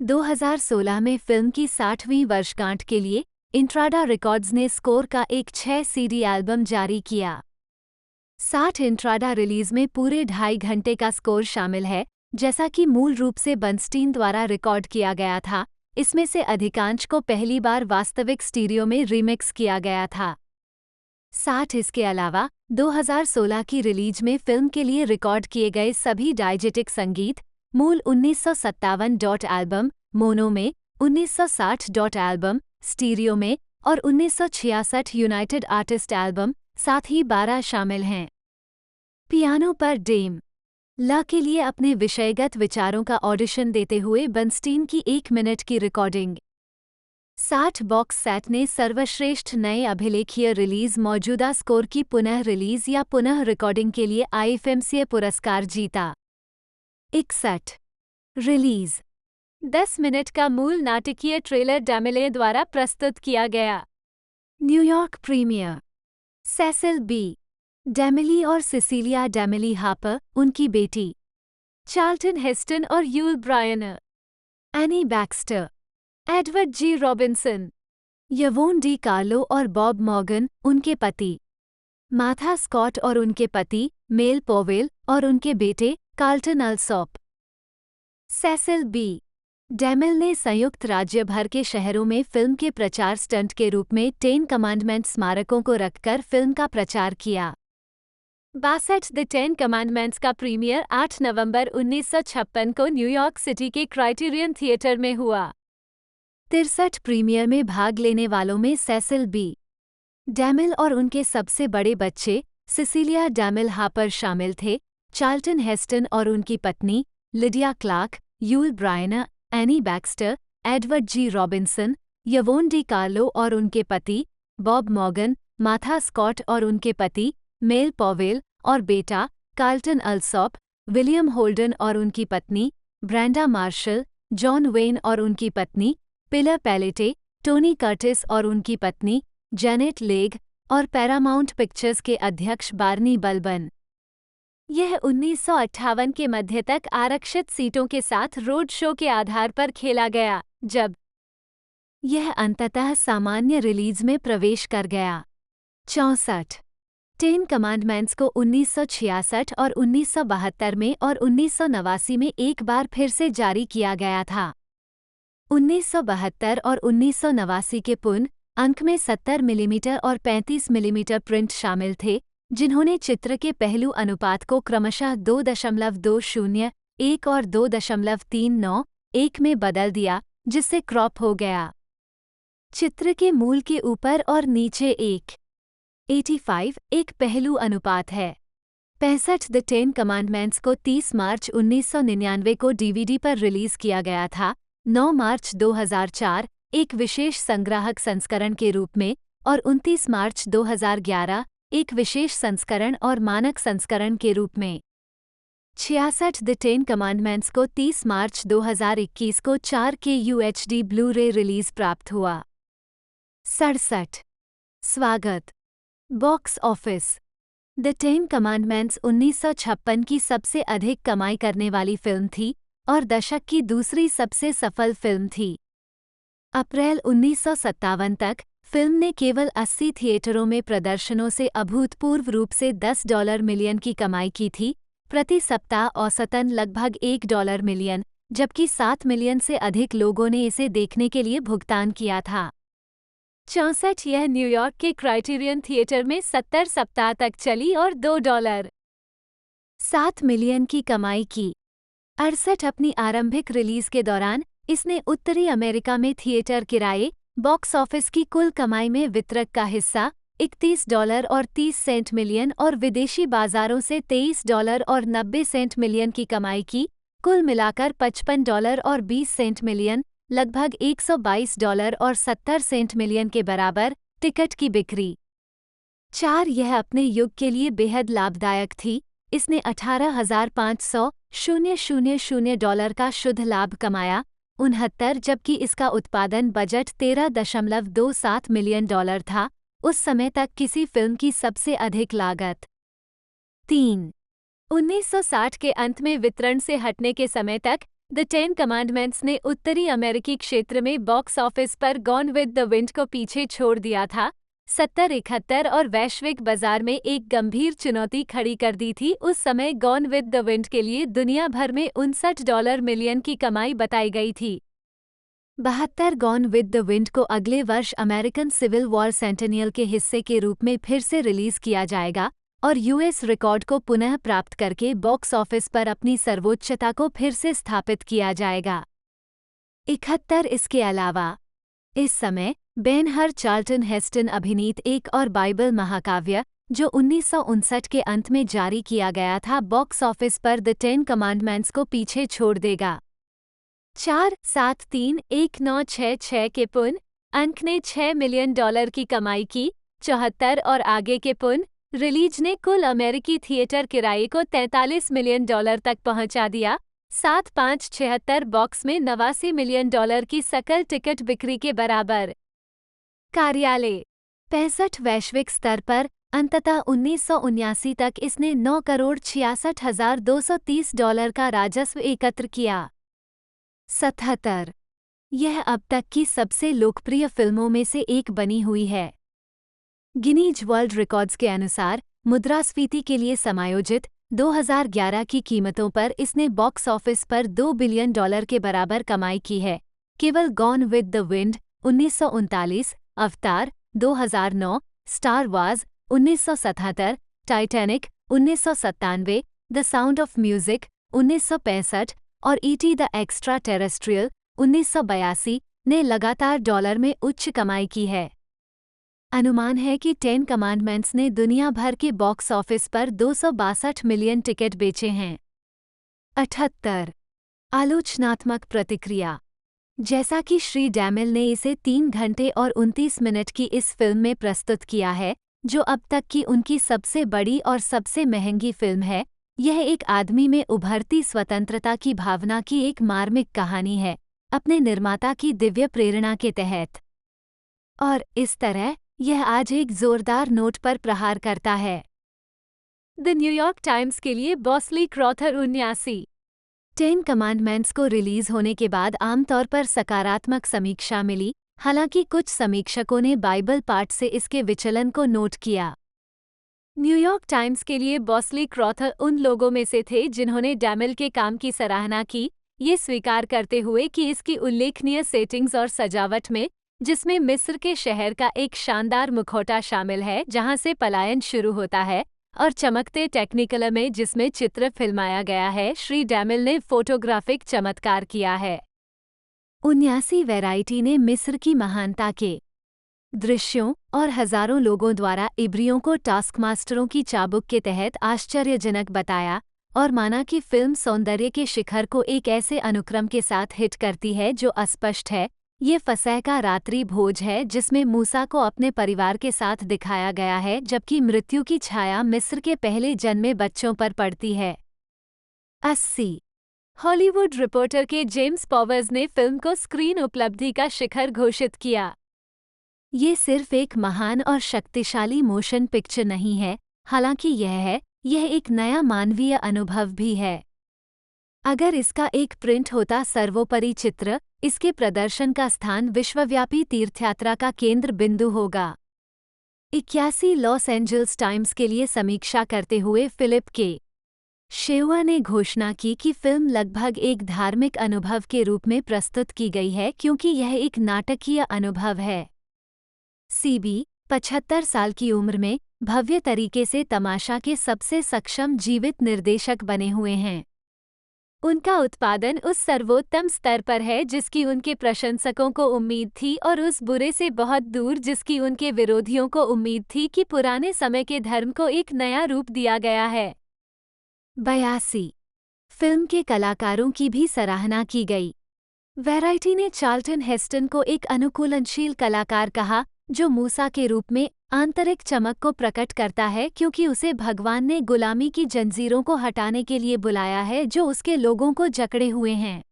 2016 में फिल्म की 60वीं वर्षगांठ के लिए इंट्राडा रिकॉर्ड्स ने स्कोर का एक 6 CD एल्बम जारी किया। 60 इंट्राडा रिलीज में पूरे 2.5 घंटे का स्कोर शामिल है, जैसा कि मूल रूप से बर्नस्टीन द्वारा रिकॉर्ड किया गया था। इसमें से अधिकांश को पहली बार वास्तविक स्टीरियो में रीमिक्स किया गया था। 60 इसके अलावा 2016 की रिलीज में फिल्म के लिए रिकॉर्ड किए गए सभी डायजेटिक संगीत मूल 1957 डॉट एल्बम मोनो में, 1960 डॉट एल्बम स्टीरियो में और 1966 यूनाइटेड आर्टिस्ट एल्बम साथ ही 12 शामिल हैं। पियानो पर डेम ला के लिए अपने विषयगत विचारों का ऑडिशन देते हुए बर्नस्टीन की 1 मिनट की रिकॉर्डिंग। 60 बॉक्स सेट ने सर्वश्रेष्ठ नए अभिलेखीय रिलीज मौजूदा स्कोर की पुनः रिलीज या पुनः रिकॉर्डिंग के लिए IFMCA पुरस्कार जीता। 61 रिलीज 10 मिनट का मूल नाटकीय ट्रेलर डैमिले द्वारा प्रस्तुत किया गया। न्यूयॉर्क प्रीमियर सेसिल बी डेमिली और सिसिलिया डेमिली हापर, उनकी बेटी, चार्ल्टन हेस्टन और you'll Brynner, Anne Baxter, Edward G Robinson, Yvonne De Carlo और बॉब मॉर्गन, उनके पति, मार्था स्कॉट और उनके पति, मेल पॉवेल और उनके बेटे, कार्ल्टन अल्सॉप। सेसिल बी डेमिल ने संयुक्त राज्य भर के शहरों में फिल्म के प्रचार स्टंट के रूप में 10 कमांडमेंट स्मारकों को रखकर फिल्म का प्रचार किया। 62 द 10 कमांडमेंट्स का प्रीमियर 8 नवंबर 1956 को न्यूयॉर्क सिटी के क्राइटेरियन थिएटर में हुआ। 63 प्रीमियर में भाग लेने वालों में सेसिल बी डेमिल और उनके सबसे बड़े बच्चे सिसिलिया डेमिल हापर शामिल थे। चार्ल्टन हेस्टन और उनकी पत्नी Lydia Clarke, Yul Brynner, Anne Baxter, Edward G Robinson, Yvonne De Carlo और उनके पति, बॉब मॉर्गन, मार्था स्कॉट और उनके पति, मेल पॉवेल और बेटा, कार्ल्टन अल्सॉप, विलियम होल्डन और उनकी पत्नी, ब्रेंडा मार्शल, जॉन वेन और उनकी पत्नी, पिलर पैलेटे, टोनी कर्टिस और उनकी पत्नी, जेनेट लेग और पैरामाउंट पिक्चर्स के अध्यक्ष बार्नी बल्बन। यह 1958 के मध्य तक आरक्षित सीटों के साथ रोड शो के आधार पर खेला गया, जब यह अंततः सामान्य रिलीज में प्रवेश कर गया। 64 10 कमांडमेंट्स को 1966 और 1972 में और 1989 में एक बार फिर से जारी किया गया था। 1972 और 1989 के पुन अंक में 70 मिलीमीटर और 35 मिलीमीटर प्रिंट शामिल थे, जिन्होंने चित्र के पहलू अनुपात को क्रमशः 2.201 और 2.391 में बदल दिया, जिससे क्रॉप हो गया। चित्र के मूल के ऊपर और नीचे 85 एक पहलू अनुपात है। 65 द 10 कमांडमेंट्स को 30 मार्च 1999 को DVD पर रिलीज किया गया था। 9 मार्च 2004 एक विशेष संग्राहक संस्करण के रूप में और 29 मार्च 2011 एक विशेष संस्करण और मानक संस्करण के रूप में। 66 द 10 कमांडमेंट्स को 30 मार्च 2021 को 4K UHD ब्लू-रे रिलीज प्राप्त हुआ। 67 स्वागत बॉक्स ऑफिस द 10 कमांडमेंट्स 1956 की सबसे अधिक कमाई करने वाली फिल्म थी और दशक की दूसरी सबसे सफल फिल्म थी। अप्रैल 1957 तक फिल्म ने केवल 80 थिएटरों में प्रदर्शनों से अभूतपूर्व रूप से $10 मिलियन की कमाई की थी, प्रति सप्ताह औसतन लगभग $1 मिलियन, जबकि 7 मिलियन से अधिक लोगों ने इसे देखने के लिए भुगतान किया था। 64 यह न्यूयॉर्क के क्राइटेरियन थिएटर में 70 सप्ताह तक चली और $2.7 मिलियन की कमाई की। 68 अपनी आरंभिक रिलीज के दौरान इसने उत्तरी अमेरिका में थिएटर किराए, बॉक्स ऑफिस की कुल कमाई में वितरक का हिस्सा $31 और 30 सेंट मिलियन और विदेशी बाजारों से $23 और 90 सेंट मिलियन की कमाई की, कुल मिलाकर $55 और 20 सेंट मिलियन, लगभग $122 और 70 सेंट मिलियन के बराबर टिकट की बिक्री। 4. यह अपने युग के लिए बेहद लाभदायक थी। इसने $18,500 का शुद्ध लाभ कमाया। 69. जबकि इसका उत्पादन बजट $13.27 मिलियन था, उस समय तक किसी फिल्म की सबसे अधिक लागत। 3. 1960 के अंत में वितरण से हटने के समय तक द 10 कमांडमेंट्स ने उत्तरी अमेरिकी क्षेत्र में बॉक्स ऑफिस पर गॉन विद द विंड को पीछे छोड़ दिया था। 70-71 और वैश्विक बाजार में एक गंभीर चुनौती खड़ी कर दी थी। उस समय गॉन विद द विंड के लिए दुनिया भर में $59 मिलियन की कमाई बताई गई थी। 72. गॉन विद द विंड को अगले वर्ष अमेरिकन सिविल वॉर सेंटेनियल के हिस्से के रूप में फिर से रिलीज किया जाएगा और यूएस रिकॉर्ड को पुनः प्राप्त करके बॉक्स ऑफिस पर अपनी सर्वोच्चता को फिर से स्थापित किया जाएगा। 71. इसके अलावा इस समय बेन-हर चार्ल्टन हेस्टन अभिनीत एक और बाइबल महाकाव्य, जो 1959 के अंत में जारी किया गया था, बॉक्स ऑफिस पर द 10 कमांडमेंट्स को पीछे छोड़ देगा। 4. 731966 के पुन अंक ने $6 मिलियन की कमाई की। 74 और आगे के पुन रिलीज ने कुल अमेरिकी थिएटर किराए को $43 मिलियन तक पहुंचा दिया। 7576 बॉक्स में $89 मिलियन की सकल टिकट बिक्री के बराबर। कार्यालय 65 वैश्विक स्तर पर अंततः 1979 तक इसने $9,66,230 का राजस्व एकत्र किया। 77. यह अब तक की सबसे लोकप्रिय फिल्मों में से एक बनी हुई है। गिनीज वर्ल्ड रिकॉर्ड्स के अनुसार मुद्रास्फीति के लिए समायोजित 2011 की कीमतों पर इसने बॉक्स ऑफिस पर $2 बिलियन के बराबर कमाई की है। केवल गॉन विद द विंड 1939, अवतार 2009, star wars 1977, Titanic 1997, the sound of music 1965 और ईटी द एक्स्ट्रा टेरेस्ट्रियल 1982 ने लगातार डॉलर में उच्च कमाई की है। अनुमान है कि 10 कमांडमेंट्स ने दुनिया भर के बॉक्स ऑफिस पर 262 मिलियन टिकट बेचे हैं। 78. आलोचनात्मक प्रतिक्रिया। जैसा कि श्री डैमिल ने इसे 3 घंटे और 29 मिनट की इस फिल्म में प्रस्तुत किया है, जो अब तक की उनकी सबसे बड़ी और सबसे महंगी फिल्म है, यह एक आदमी में उभरती स्वतंत्रता की भावना की एक मार्मिक कहानी है, अपने निर्माता की दिव्य प्रेरणा के तहत। और इस तरह यह आज एक जोरदार नोट पर प्रहार करता है। द न्यूयॉर्क टाइम्स के लिए बॉस्ली क्रॉथर 79. 10 कमांडमेंट्स को रिलीज होने के बाद आमतौर पर सकारात्मक समीक्षा मिली, हालांकि कुछ समीक्षकों ने बाइबल पाठ से इसके विचलन को नोट किया। न्यूयॉर्क टाइम्स के लिए बॉस्ली क्रॉथर उन लोगों में से थे जिन्होंने डैमिल के काम की सराहना की, ये स्वीकार करते हुए कि इसकी उल्लेखनीय सेटिंग्स और सजावट में, जिसमें मिस्र के शहर का एक शानदार मुखौटा शामिल है जहां से पलायन शुरू होता है, और चमकते टेक्निकल में जिसमें चित्र फिल्माया गया है, श्री डैमिल ने फोटोग्राफिक चमत्कार किया है। 79 वैरायटी ने मिस्र की महानता के दृश्यों और हजारों लोगों द्वारा इब्रियों को टास्कमास्टरों की चाबुक के तहत आश्चर्यजनक बताया और माना कि फिल्म सौंदर्य के शिखर को एक ऐसे अनुक्रम के साथ हिट करती है जो अस्पष्ट है। ये फसह का रात्रि भोज है जिसमें मूसा को अपने परिवार के साथ दिखाया गया है, जबकि मृत्यु की छाया मिस्र के पहले जन्मे बच्चों पर पड़ती है। 80 हॉलीवुड रिपोर्टर के जेम्स पॉवर्स ने फिल्म को स्क्रीन उपलब्धि का शिखर घोषित किया। ये सिर्फ एक महान और शक्तिशाली मोशन पिक्चर नहीं है, हालांकि यह एक नया मानवीय अनुभव भी है। अगर इसका एक प्रिंट होता सर्वोपरि चित्र, इसके प्रदर्शन का स्थान विश्वव्यापी तीर्थयात्रा का केंद्र बिंदु होगा। 81 लॉस एंजल्स टाइम्स के लिए समीक्षा करते हुए फिलिप के शेवा ने घोषणा की कि फिल्म लगभग एक धार्मिक अनुभव के रूप में प्रस्तुत की गई है क्योंकि यह एक नाटकीय अनुभव है। सीबी 75 साल की उम्र में भव्य तरीके से तमाशा के सबसे सक्षम जीवित निर्देशक बने हुए हैं। उनका उत्पादन उस सर्वोत्तम स्तर पर है जिसकी उनके प्रशंसकों को उम्मीद थी और उस बुरे से बहुत दूर जिसकी उनके विरोधियों को उम्मीद थी कि पुराने समय के धर्म को एक नया रूप दिया गया है। 82 फिल्म के कलाकारों की भी सराहना की गई। वैरायटी ने चार्ल्टन हेस्टन को एक अनुकूलनशील कलाकार कहा, जो मूसा के रूप में आंतरिक चमक को प्रकट करता है क्योंकि उसे भगवान ने गुलामी की जंजीरों को हटाने के लिए बुलाया है जो उसके लोगों को जकड़े हुए हैं।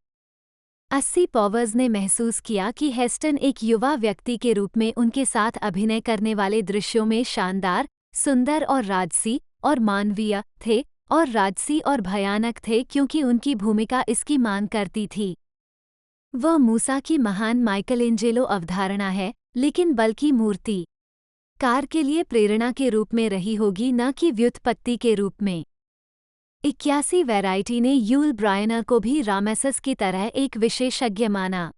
80 पॉवर्स ने महसूस किया कि हेस्टन एक युवा व्यक्ति के रूप में उनके साथ अभिनय करने वाले दृश्यों में शानदार, सुंदर और राजसी और मानवीय थे और राजसी और भयानक थे क्योंकि उनकी भूमिका इसकी मांग करती थी। वह मूसा की महान माइकलएंजेलो अवधारणा है, लेकिन बल्कि मूर्ति कार के लिए प्रेरणा के रूप में रही होगी, न कि व्युत्पत्ति के रूप में। 81 वैरायटी ने यूल ब्रायनर को भी रामेसस की तरह एक विशेषज्ञ माना।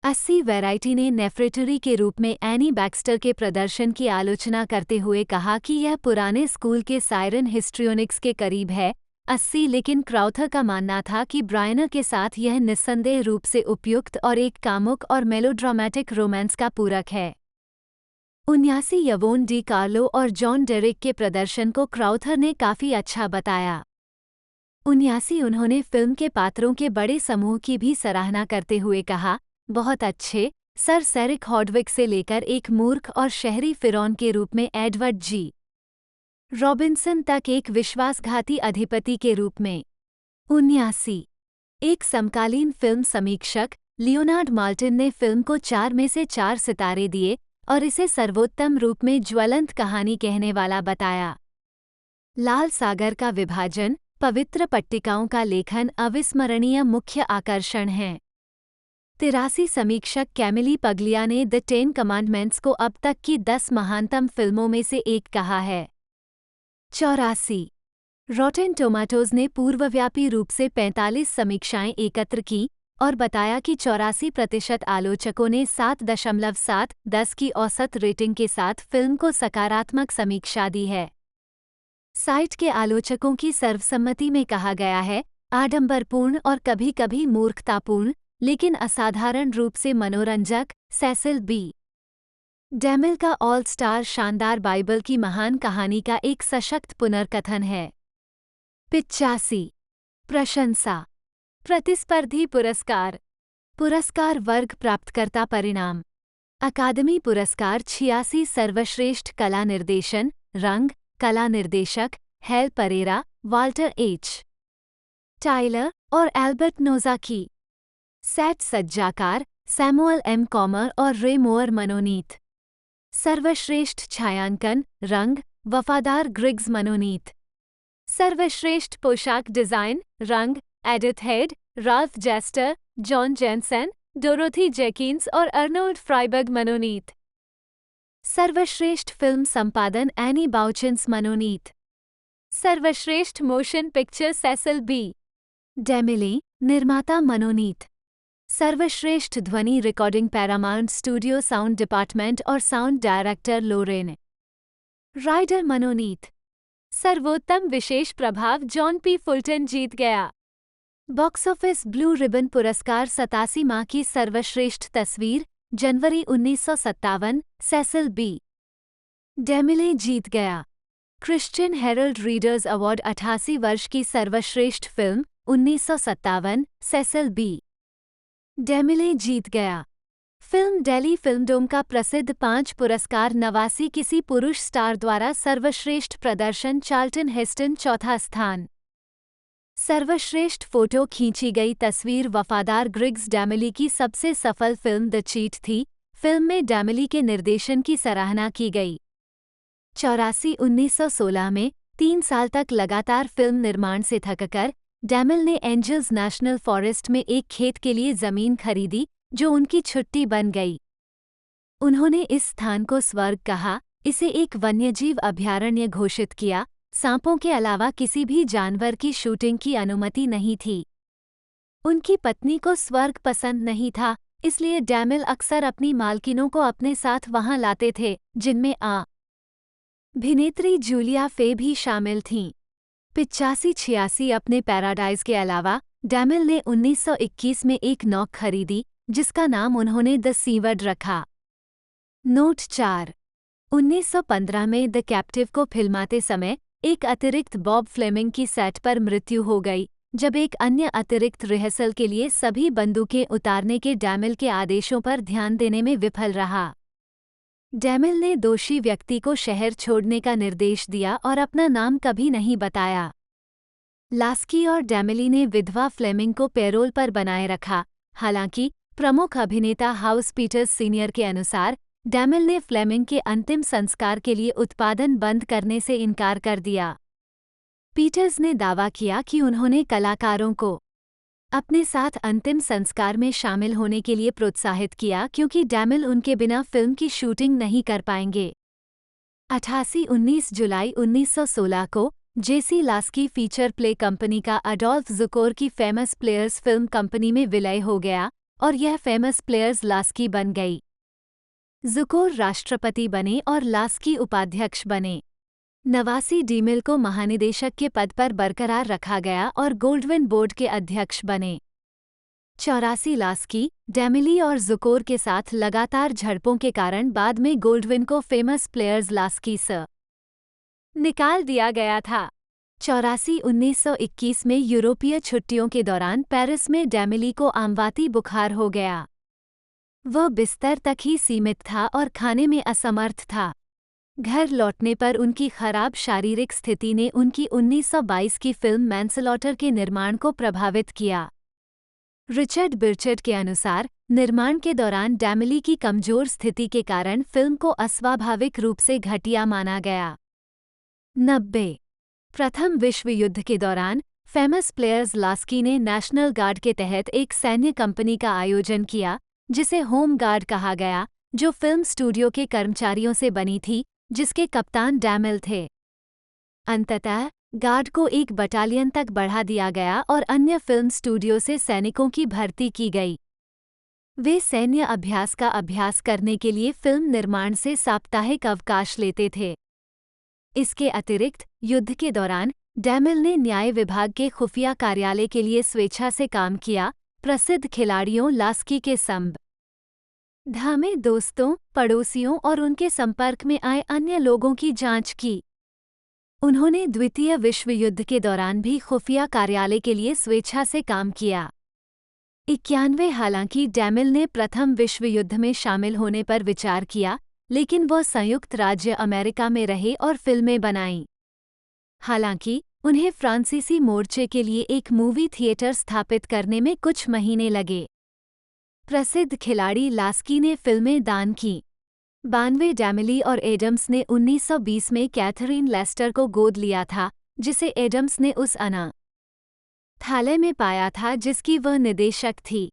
80 वैरायटी ने नेफ्रेटरी के रूप में एनी बैक्स्टर के प्रदर्शन की आलोचना करते हुए कहा कि यह पुराने स्कूल के सायरन हिस्ट्रियोनिक्स के करीब है। 80 लेकिन क्राउथर का मानना था कि ब्रायनर के साथ यह निस्संदेह रूप से उपयुक्त और एक कामुक और मेलोड्रामेटिक रोमांस का पूरक है। 79 यवोन डी कार्लो और जॉन डेरिक के प्रदर्शन को क्राउथर ने काफी अच्छा बताया। 79 उन्होंने फिल्म के पात्रों के बड़े समूह की भी सराहना करते हुए कहा, बहुत अच्छे, सर सेरिक हॉडविक से लेकर एक मूर्ख और शहरी फिरौन के रूप में एडवर्ड जी रॉबिन्सन तक एक विश्वासघाती अधिपति के रूप में। 79 एक समकालीन फिल्म समीक्षक लियोनार्ड मार्टिन ने फिल्म को 4 में से 4 सितारे दिए और इसे सर्वोत्तम रूप में ज्वलंत कहानी कहने वाला बताया। लाल सागर का विभाजन, पवित्र पट्टिकाओं का लेखन अविस्मरणीय मुख्य आकर्षण हैं। 83 समीक्षक कैमिली पगलिया ने द 10 कमांडमेंट्स को अब तक की 10 महानतम फिल्मों में से एक कहा है। 84 रॉटेन टोमेटोज ने पूर्वव्यापी रूप से 45 समीक्षाएं एकत्र की और बताया कि 84% आलोचकों ने 7.7/10 की औसत रेटिंग के साथ फिल्म को सकारात्मक समीक्षा दी है। साइट के आलोचकों की सर्वसम्मति में कहा गया है, आडंबरपूर्ण और कभी-कभी मूर्खतापूर्ण लेकिन असाधारण रूप से मनोरंजक, सेसिल बी डेमिल का ऑल स्टार शानदार बाइबल की महान कहानी का एक सशक्त पुनर्कथन है। 85 प्रशंसा, प्रतिस्पर्धी पुरस्कार, पुरस्कार वर्ग प्राप्तकर्ता परिणाम, अकादमी पुरस्कार 86 सर्वश्रेष्ठ कला निर्देशन, रंग, कला निर्देशक, Hal Pereira, Walter H Tyler और एल्बर्ट नोज़ाकी, सेट सज्जाकार, सैमुअल एम कॉमर और रे मोअर मनोनीत, सर्वश्रेष्ठ छायांकन, रंग, वफादार ग्रिग्स मनोनीत, सर्वश्रेष्ठ पोशाक डिजाइन, रंग, Edith Head, Ralph Jester, John Jensen, Dorothy Jeakins और अर्नोल्ड फ्राइबर्ग मनोनीत, सर्वश्रेष्ठ फिल्म संपादन एनी बाउचिन्स मनोनीत, सर्वश्रेष्ठ मोशन पिक्चर सेसिल बी डेमिले, निर्माता मनोनीत, सर्वश्रेष्ठ ध्वनि recording Paramount studio sound department और साउंड डायरेक्टर लोरेन राइडर मनोनीत, सर्वोत्तम विशेष प्रभाव जॉन पी फुलटन जीत गया। बॉक्स ऑफिस ब्लू रिबन पुरस्कार 87 माह की सर्वश्रेष्ठ तस्वीर, जनवरी 1957, सेसिल बी डेमिले जीत गया। क्रिश्चियन हेरल्ड रीडर्स अवार्ड 88 वर्ष की सर्वश्रेष्ठ फिल्म, 1957, सेसिल बी डेमिले जीत गया। फिल्म दिल्ली फिल्मडोम का प्रसिद्ध 5 पुरस्कार 89 किसी पुरुष स्टार द्वारा सर्वश्रेष्ठ प्रदर्शन, चार्ल्टन हेस्टन चौथा स्थान। सर्वश्रेष्ठ फोटो खींची गई तस्वीर वफादार ग्रिग्स डैमिली की सबसे सफल फिल्म द चीट थी। फिल्म में डैमिली के निर्देशन की सराहना की गई। 84 1916 में 3 साल तक लगातार फिल्म निर्माण से थककर डैमिल ने एंजल्स नेशनल फॉरेस्ट में एक खेत के लिए जमीन खरीदी जो उनकी छुट्टी बन गई। उन्होंने इस स्थान को स्वर्ग कहा, इसे एक वन्यजीव अभयारण्य घोषित किया। सांपों के अलावा किसी भी जानवर की शूटिंग की अनुमति नहीं थी। उनकी पत्नी को स्वर्ग पसंद नहीं था, इसलिए डैमिल अक्सर अपनी मालकिनों को अपने साथ वहां लाते थे, जिनमें अभिनेत्री जूलिया फे भी शामिल थीं। 85-86 अपने पैराडाइज के अलावा डैमिल ने 1921 में एक नौक खरीदी जिसका नाम उन्होंने द सीवर्ड रखा। नोट 4 1915 में द कैप्टिव को फिल्माते समय एक अतिरिक्त बॉब फ्लेमिंग की सेट पर मृत्यु हो गई, जब एक अन्य अतिरिक्त रिहर्सल के लिए सभी बंदूकें उतारने के डैमिल के आदेशों पर ध्यान देने में विफल रहा। डेमिल ने दोषी व्यक्ति को शहर छोड़ने का निर्देश दिया और अपना नाम कभी नहीं बताया। लास्की और डेमिली ने विधवा फ्लेमिंग को पैरोल पर बनाए रखा। हालांकि प्रमुख अभिनेता हाउस पीटर्स सीनियर के अनुसार डेमिल ने फ्लेमिंग के अंतिम संस्कार के लिए उत्पादन बंद करने से इनकार कर दिया। पीटर्स ने दावा किया कि उन्होंने कलाकारों को अपने साथ अंतिम संस्कार में शामिल होने के लिए प्रोत्साहित किया क्योंकि डेमिल उनके बिना फिल्म की शूटिंग नहीं कर पाएंगे। 19 जुलाई 1916 को जेसी लास्की फीचर प्ले कंपनी का अडोल्फ जुकोर की फेमस प्लेयर्स फिल्म कंपनी में विलय हो गया और यह फेमस प्लेयर्स लास्की बन गई। जुकोर राष्ट्रपति बने और लास्की उपाध्यक्ष बने। 89 डीमिल को महानिदेशक के पद पर बरकरार रखा गया और गोल्डविन बोर्ड के अध्यक्ष बने। 84 लास्की, डेमिली और जुकोर के साथ लगातार झड़पों के कारण बाद में गोल्डविन को फेमस प्लेयर्स लास्की से निकाल दिया गया था। 1921 में यूरोपीय छुट्टियों के दौरान पेरिस में डेमिली को अमवाती बुखार हो गया। वह बिस्तर तक ही सीमित था और खाने में असमर्थ था। घर लौटने पर उनकी खराब शारीरिक स्थिति ने उनकी 1922 की फिल्म मैनस्लॉटर के निर्माण को प्रभावित किया। रिचर्ड बिर्चर्ड के अनुसार निर्माण के दौरान डेमिली की कमजोर स्थिति के कारण फिल्म को अस्वाभाविक रूप से घटिया माना गया। 90 प्रथम विश्व युद्ध के दौरान फेमस प्लेयर्स लास्की ने नेशनल गार्ड के तहत एक सैन्य कंपनी का आयोजन किया जिसे होम गार्ड कहा गया, जो फिल्म स्टूडियो के कर्मचारियों से बनी थी जिसके कप्तान डेमिल थे। अंततः गार्ड को एक बटालियन तक बढ़ा दिया गया और अन्य फिल्म स्टूडियो से सैनिकों की भर्ती की गई। वे सैन्य अभ्यास का अभ्यास करने के लिए फिल्म निर्माण से साप्ताहिक अवकाश लेते थे। इसके अतिरिक्त युद्ध के दौरान डेमिल ने न्याय विभाग के खुफिया कार्यालय के लिए स्वेच्छा से काम किया। प्रसिद्ध खिलाड़ियों लास्की के धामे दोस्तों, पड़ोसियों और उनके संपर्क में आए अन्य लोगों की जांच की। उन्होंने द्वितीय विश्व युद्ध के दौरान भी खुफिया कार्यालय के लिए स्वेच्छा से काम किया। 91 हालांकि डेमिल ने प्रथम विश्व युद्ध में शामिल होने पर विचार किया, लेकिन वह संयुक्त राज्य अमेरिका में रहे और फिल्में बनाईं। हालांकि उन्हें फ्रांसीसी मोर्चे के लिए एक मूवी थिएटर स्थापित करने में कुछ महीने लगे। प्रसिद्ध खिलाड़ी लास्की ने फिल्में दान की। 92 डेमिली और एडम्स ने 1920 में कैथरीन लेस्टर को गोद लिया था, जिसे एडम्स ने उस अनाथालय में पाया था जिसकी वह निदेशक थी।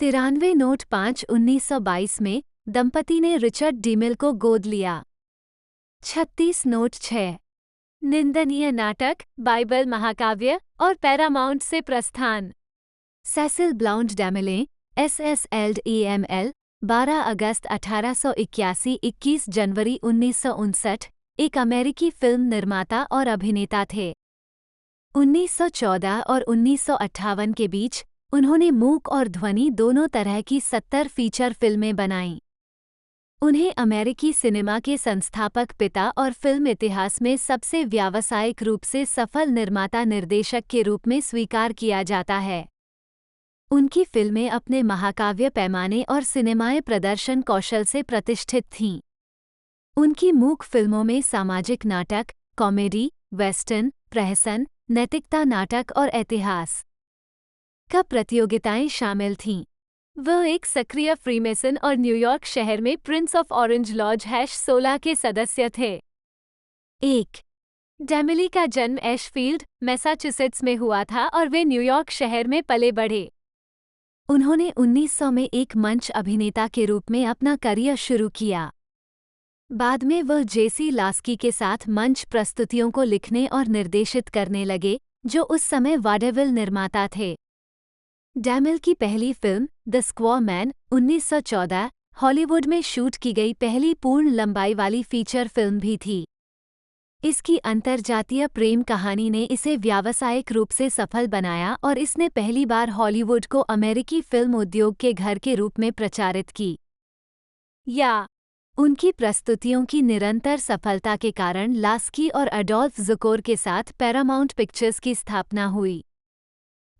93 नोट 5 1922 में दंपति ने रिचर्ड डीमिल को गोद लिया। 36 नोट 6 निंदनीय नाटक, बाइबल महाकाव्य और पैरामाउंट से प्रस्थान। सेसिल ब्लाउंट डेमिले SSLDEML 12 अगस्त 1881 21 जनवरी 1959 एक अमेरिकी फिल्म निर्माता और अभिनेता थे। 1914 और 1958 के बीच उन्होंने मूक और ध्वनि दोनों तरह की 70 फीचर फिल्में बनाईं। उन्हें अमेरिकी सिनेमा के संस्थापक पिता और फिल्म इतिहास में सबसे व्यावसायिक रूप से सफल निर्माता निर्देशक के रूप में स्वीकार किया जाता है। उनकी फिल्में अपने महाकाव्य पैमाने और सिनेमाए प्रदर्शन कौशल से प्रतिष्ठित थीं। उनकी मूक फिल्मों में सामाजिक नाटक, कॉमेडी, वेस्टर्न, प्रहसन, नैतिकता नाटक और ऐतिहास का प्रतियोगिताएं शामिल थीं। वह एक सक्रिय फ्रीमेसन और न्यूयॉर्क शहर में प्रिंस ऑफ ऑरेंज लॉज #16 के सदस्य थे। 1 डेमिली का जन्म एशफील्ड, मैसाचुसेट्स में हुआ था और वे न्यूयॉर्क शहर में पले बढ़े। उन्होंने 1900 में एक मंच अभिनेता के रूप में अपना करियर शुरू किया। बाद में वह जेसी लास्की के साथ मंच प्रस्तुतियों को लिखने और निर्देशित करने लगे, जो उस समय वाडेविल निर्माता थे। डेमिल की पहली film the square man 1914 Hollywood में शूट की गई पहली पूर्ण लंबाई वाली फीचर फिल्म भी थी। इसकी अंतर्जातीय प्रेम कहानी ने इसे व्यावसायिक रूप से सफल बनाया और इसने पहली बार हॉलीवुड को अमेरिकी फिल्म उद्योग के घर के रूप में प्रचारित की। उनकी प्रस्तुतियों की निरंतर सफलता के कारण लास्की और अडोल्फ जुकोर के साथ पैरामाउंट पिक्चर्स की स्थापना हुई।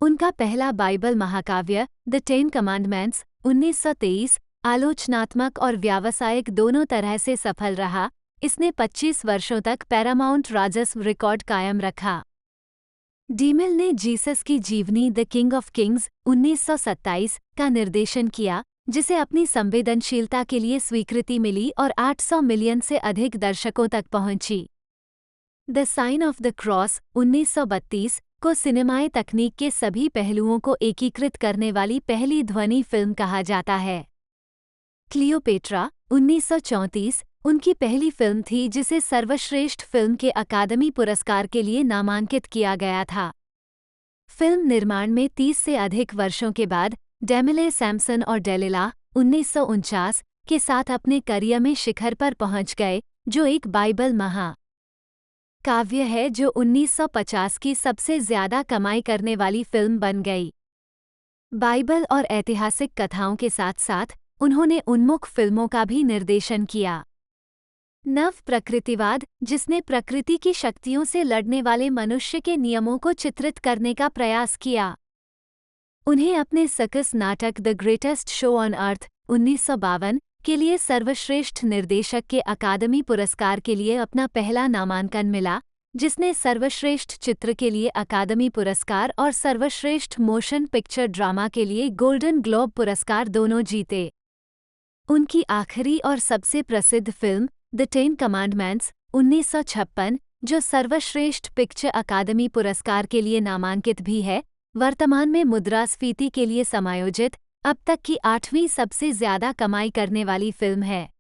उनका पहला बाइबल महाकाव्य द 10 कमांडमेंट्स 1923 आलोचनात्मक और व्यावसायिक दोनों तरह से सफल रहा। इसने 25 वर्षों तक पैरामाउंट राजस्व रिकॉर्ड कायम रखा। डीमिल ने जीसस की जीवनी द किंग ऑफ किंग्स 1927 का निर्देशन किया, जिसे अपनी संवेदनशीलता के लिए स्वीकृति मिली और 800 मिलियन से अधिक दर्शकों तक पहुंची। The sign of the cross 1932 को सिनेमाई तकनीक के सभी पहलुओं को एकीकृत करने वाली पहली ध्वनि फिल्म कहा जाता है। क्लियोपेट्रा 1934 उनकी पहली फिल्म थी जिसे सर्वश्रेष्ठ फिल्म के अकादमी पुरस्कार के लिए नामांकित किया गया था। फिल्म निर्माण में 30 से अधिक वर्षों के बाद डेमिले सैम्सन और डेलिला 1949 के साथ अपने करियर में शिखर पर पहुंच गए, जो एक बाइबल काव्य है जो 1950 की सबसे ज्यादा कमाई करने वाली फिल्म बन गई। बाइबल और ऐतिहासिक कथाओं के साथ साथ उन्होंने उन्मुख फिल्मों का भी निर्देशन किया। नव प्रकृतिवाद, जिसने प्रकृति की शक्तियों से लड़ने वाले मनुष्य के नियमों को चित्रित करने का प्रयास किया। उन्हें अपने सर्कस नाटक the greatest show on earth 1952 के लिए सर्वश्रेष्ठ निर्देशक के अकादमी पुरस्कार के लिए अपना पहला नामांकन मिला, जिसने सर्वश्रेष्ठ चित्र के लिए अकादमी पुरस्कार और सर्वश्रेष्ठ मोशन पिक्चर ड्रामा के लिए गोल्डन ग्लोब पुरस्कार दोनों जीते। उनकी आखिरी और सबसे प्रसिद्ध फिल्म द 10 कमांडमेंट्स 1956, जो सर्वश्रेष्ठ पिक्चर अकादमी पुरस्कार के लिए नामांकित भी है, वर्तमान में मुद्रास्फीति के लिए समायोजित अब तक की 8वीं सबसे ज्यादा कमाई करने वाली फिल्म है।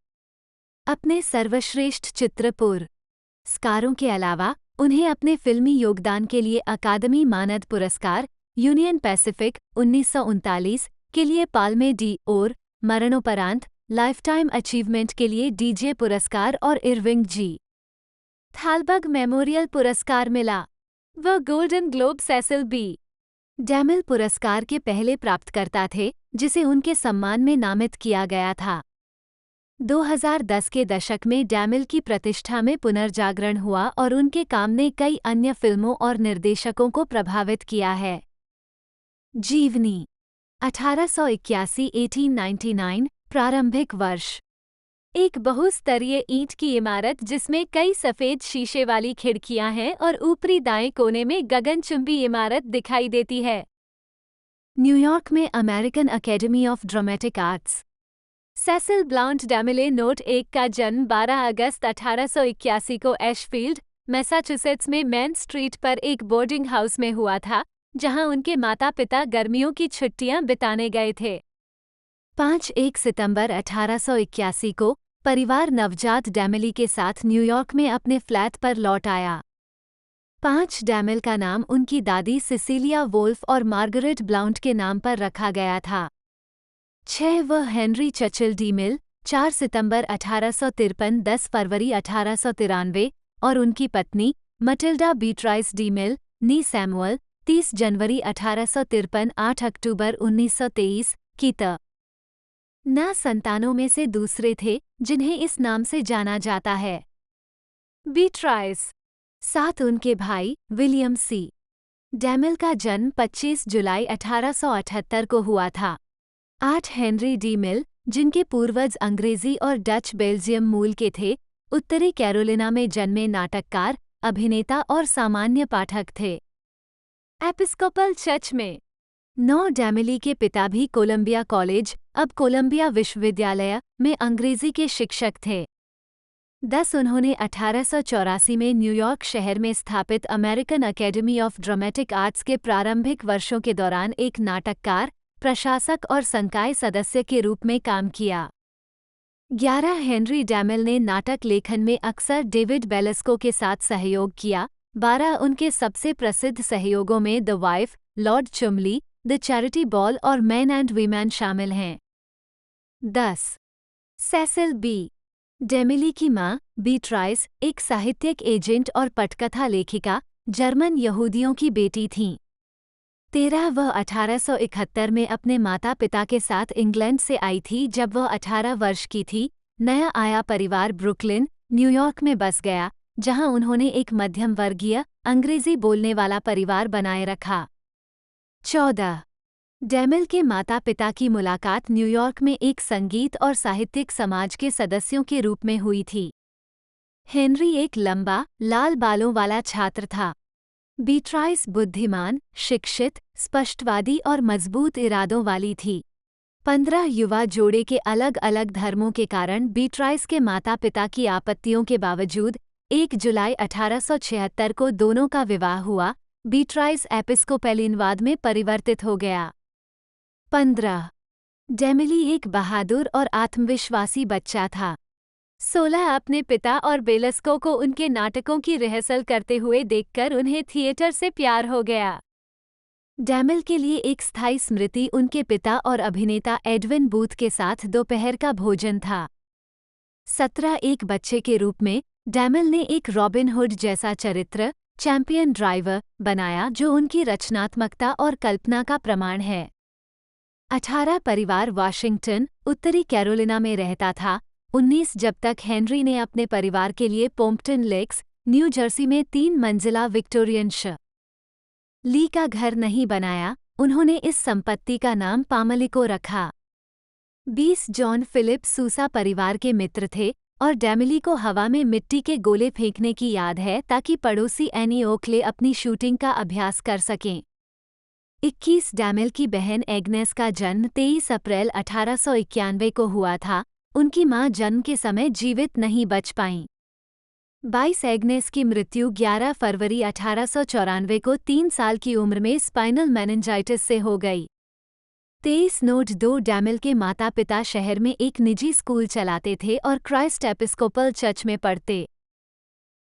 अपने सर्वश्रेष्ठ चित्र पुरस्कारों के अलावा उन्हें अपने फिल्मी योगदान के लिए अकादमी मानद पुरस्कार यूनियन पैसिफिक 1939 के लिए पाल्मे डी और मरणोपरांत लाइफटाइम अचीवमेंट के लिए डीजे पुरस्कार और इरविंग जी. थालबर्ग मेमोरियल पुरस्कार मिला। वह Golden Globe Cecil B. DeMille पुरस्कार के पहले प्राप्तकर्ता थे, जिसे उनके सम्मान में नामित किया गया था। 2010 के दशक में डेमिल की प्रतिष्ठा में पुनर्जागरण हुआ और उनके काम ने कई अन्य फिल्मों और निर्देशकों को प्रभावित किया है। जीवनी 1881 1899 प्रारंभिक वर्ष। एक बहुस्तरीय ईंट की इमारत जिसमें कई सफ़ेद शीशे वाली खिड़कियां हैं और ऊपरी दाएं कोने में गगनचुंबी इमारत दिखाई देती है। न्यूयॉर्क में American Academy of Dramatic Arts. Cecil Blount DeMille note 1 का जन्म 12 अगस्त 1881 को एशफील्ड, मैसाचुसेट्स में मेन स्ट्रीट पर एक बोर्डिंग हाउस में हुआ था, जहां उनके माता-पिता गर्मियों की छुट्टियां बिताने गए थे। 5 सितंबर 1881 को परिवार नवजात डेमिली के साथ न्यूयॉर्क में अपने फ्लैट पर लौट आया। 5 डेमिल का नाम उनकी दादी सिसिलिया वोल्फ और मार्गरेट ब्लाउंट के नाम पर रखा गया था। 6 वह हेनरी चर्चिल डीमिल 4 सितंबर 1853 10 फरवरी 1893 और उनकी पत्नी मटिल्डा बीट्राइस डीमिल नी सैमुअल 30 जनवरी 1853 8 अक्टूबर 1923 की न संतानों में से दूसरे थे जिन्हें इस नाम से जाना जाता है। बीट्राइस 7 उनके भाई विलियम सी. डेमिल का जन्म 25 जुलाई 1878 को हुआ था। 8 हेनरी डीमिल, जिनके पूर्वज अंग्रेजी और डच बेल्जियम मूल के थे, उत्तरी कैरोलिना में जन्मे नाटककार, अभिनेता और सामान्य पाठक थे। एपिस्कोपल चर्च में 9 डेमिली के पिता भी कोलंबिया कॉलेज, अब कोलंबिया विश्वविद्यालय, में अंग्रेजी के शिक्षक थे। 10 उन्होंने 1884 में न्यूयॉर्क शहर में स्थापित American Academy of Dramatic arts के प्रारंभिक वर्षों के दौरान एक नाटककार, प्रशासक और संकाय सदस्य के रूप में काम किया। 11 हेनरी डेमिल ने नाटक लेखन में अक्सर डेविड बेलेस्को के साथ सहयोग किया। 12 उनके सबसे प्रसिद्ध सहयोगों में The Wife, Lord Chumley, The Charity Ball और मैन एंड वीमैन शामिल हैं। 10 सेसिल बी. डेमिली की मां, बीट्राइस, एक साहित्यिक एजेंट और पटकथा लेखिका, जर्मन यहूदियों की बेटी थीं। 13 वह 1871 में अपने माता-पिता के साथ इंग्लैंड से आई थी जब वह 18 वर्ष की थी। नया आया परिवार ब्रुकलिन, न्यूयॉर्क में बस गया, जहां उन्होंने एक मध्यम वर्गीय, अंग्रेजी बोलने वाला परिवार बनाए रखा। 14 डेमिल के माता पिता की मुलाकात न्यूयॉर्क में एक संगीत और साहित्यिक समाज के सदस्यों के रूप में हुई थी। हेनरी एक लंबा, लाल बालों वाला छात्र था। बीट्राइस बुद्धिमान, शिक्षित, स्पष्टवादी और मजबूत इरादों वाली थी। 15 युवा जोड़े के अलग अलग धर्मों के कारण बीट्राइस के माता पिता की आपत्तियों के बावजूद 1 जुलाई 1876 को दोनों का विवाह हुआ। बीट्राइस एपिस्कोपलिनवाद में परिवर्तित हो गया। 15 डेमिली एक बहादुर और आत्मविश्वासी बच्चा था। 16 अपने पिता और बेलस्को को उनके नाटकों की रिहर्सल करते हुए देखकर उन्हें थिएटर से प्यार हो गया। डेमिल के लिए एक स्थायी स्मृति उनके पिता और अभिनेता एडविन बूथ के साथ दोपहर का भोजन था। 17 एक बच्चे के रूप में डेमिल ने एक रॉबिन हुड जैसा चरित्र, चैंपियन ड्राइवर, बनाया जो उनकी रचनात्मकता और कल्पना का प्रमाण है। 18 परिवार वाशिंगटन, उत्तरी कैरोलिना में रहता था। 19 जब तक हेनरी ने अपने परिवार के लिए पोम्पटन लेक्स, न्यू जर्सी में 3 मंजिला विक्टोरियन श. ली का घर नहीं बनाया, उन्होंने इस संपत्ति का नाम पामलिको रखा। 20 जॉन फिलिप सूसा परिवार के मित्र थे और डेमिली को हवा में मिट्टी के गोले फेंकने की याद है ताकि पड़ोसी एनी ओकले अपनी शूटिंग का अभ्यास कर सकें। 21 डेमिल की बहन एग्नेस का जन्म 23 अप्रैल 1891 को हुआ था। उनकी मां जन्म के समय जीवित नहीं बच पाईं। 22 एग्नेस की मृत्यु 11 फरवरी 1894 को 3 साल की उम्र में स्पाइनल मेनिंजाइटिस से हो गई। 23 नोट 2 डेमिल के माता पिता शहर में एक निजी स्कूल चलाते थे और क्राइस्ट एपिस्कोपल चर्च में पढ़ते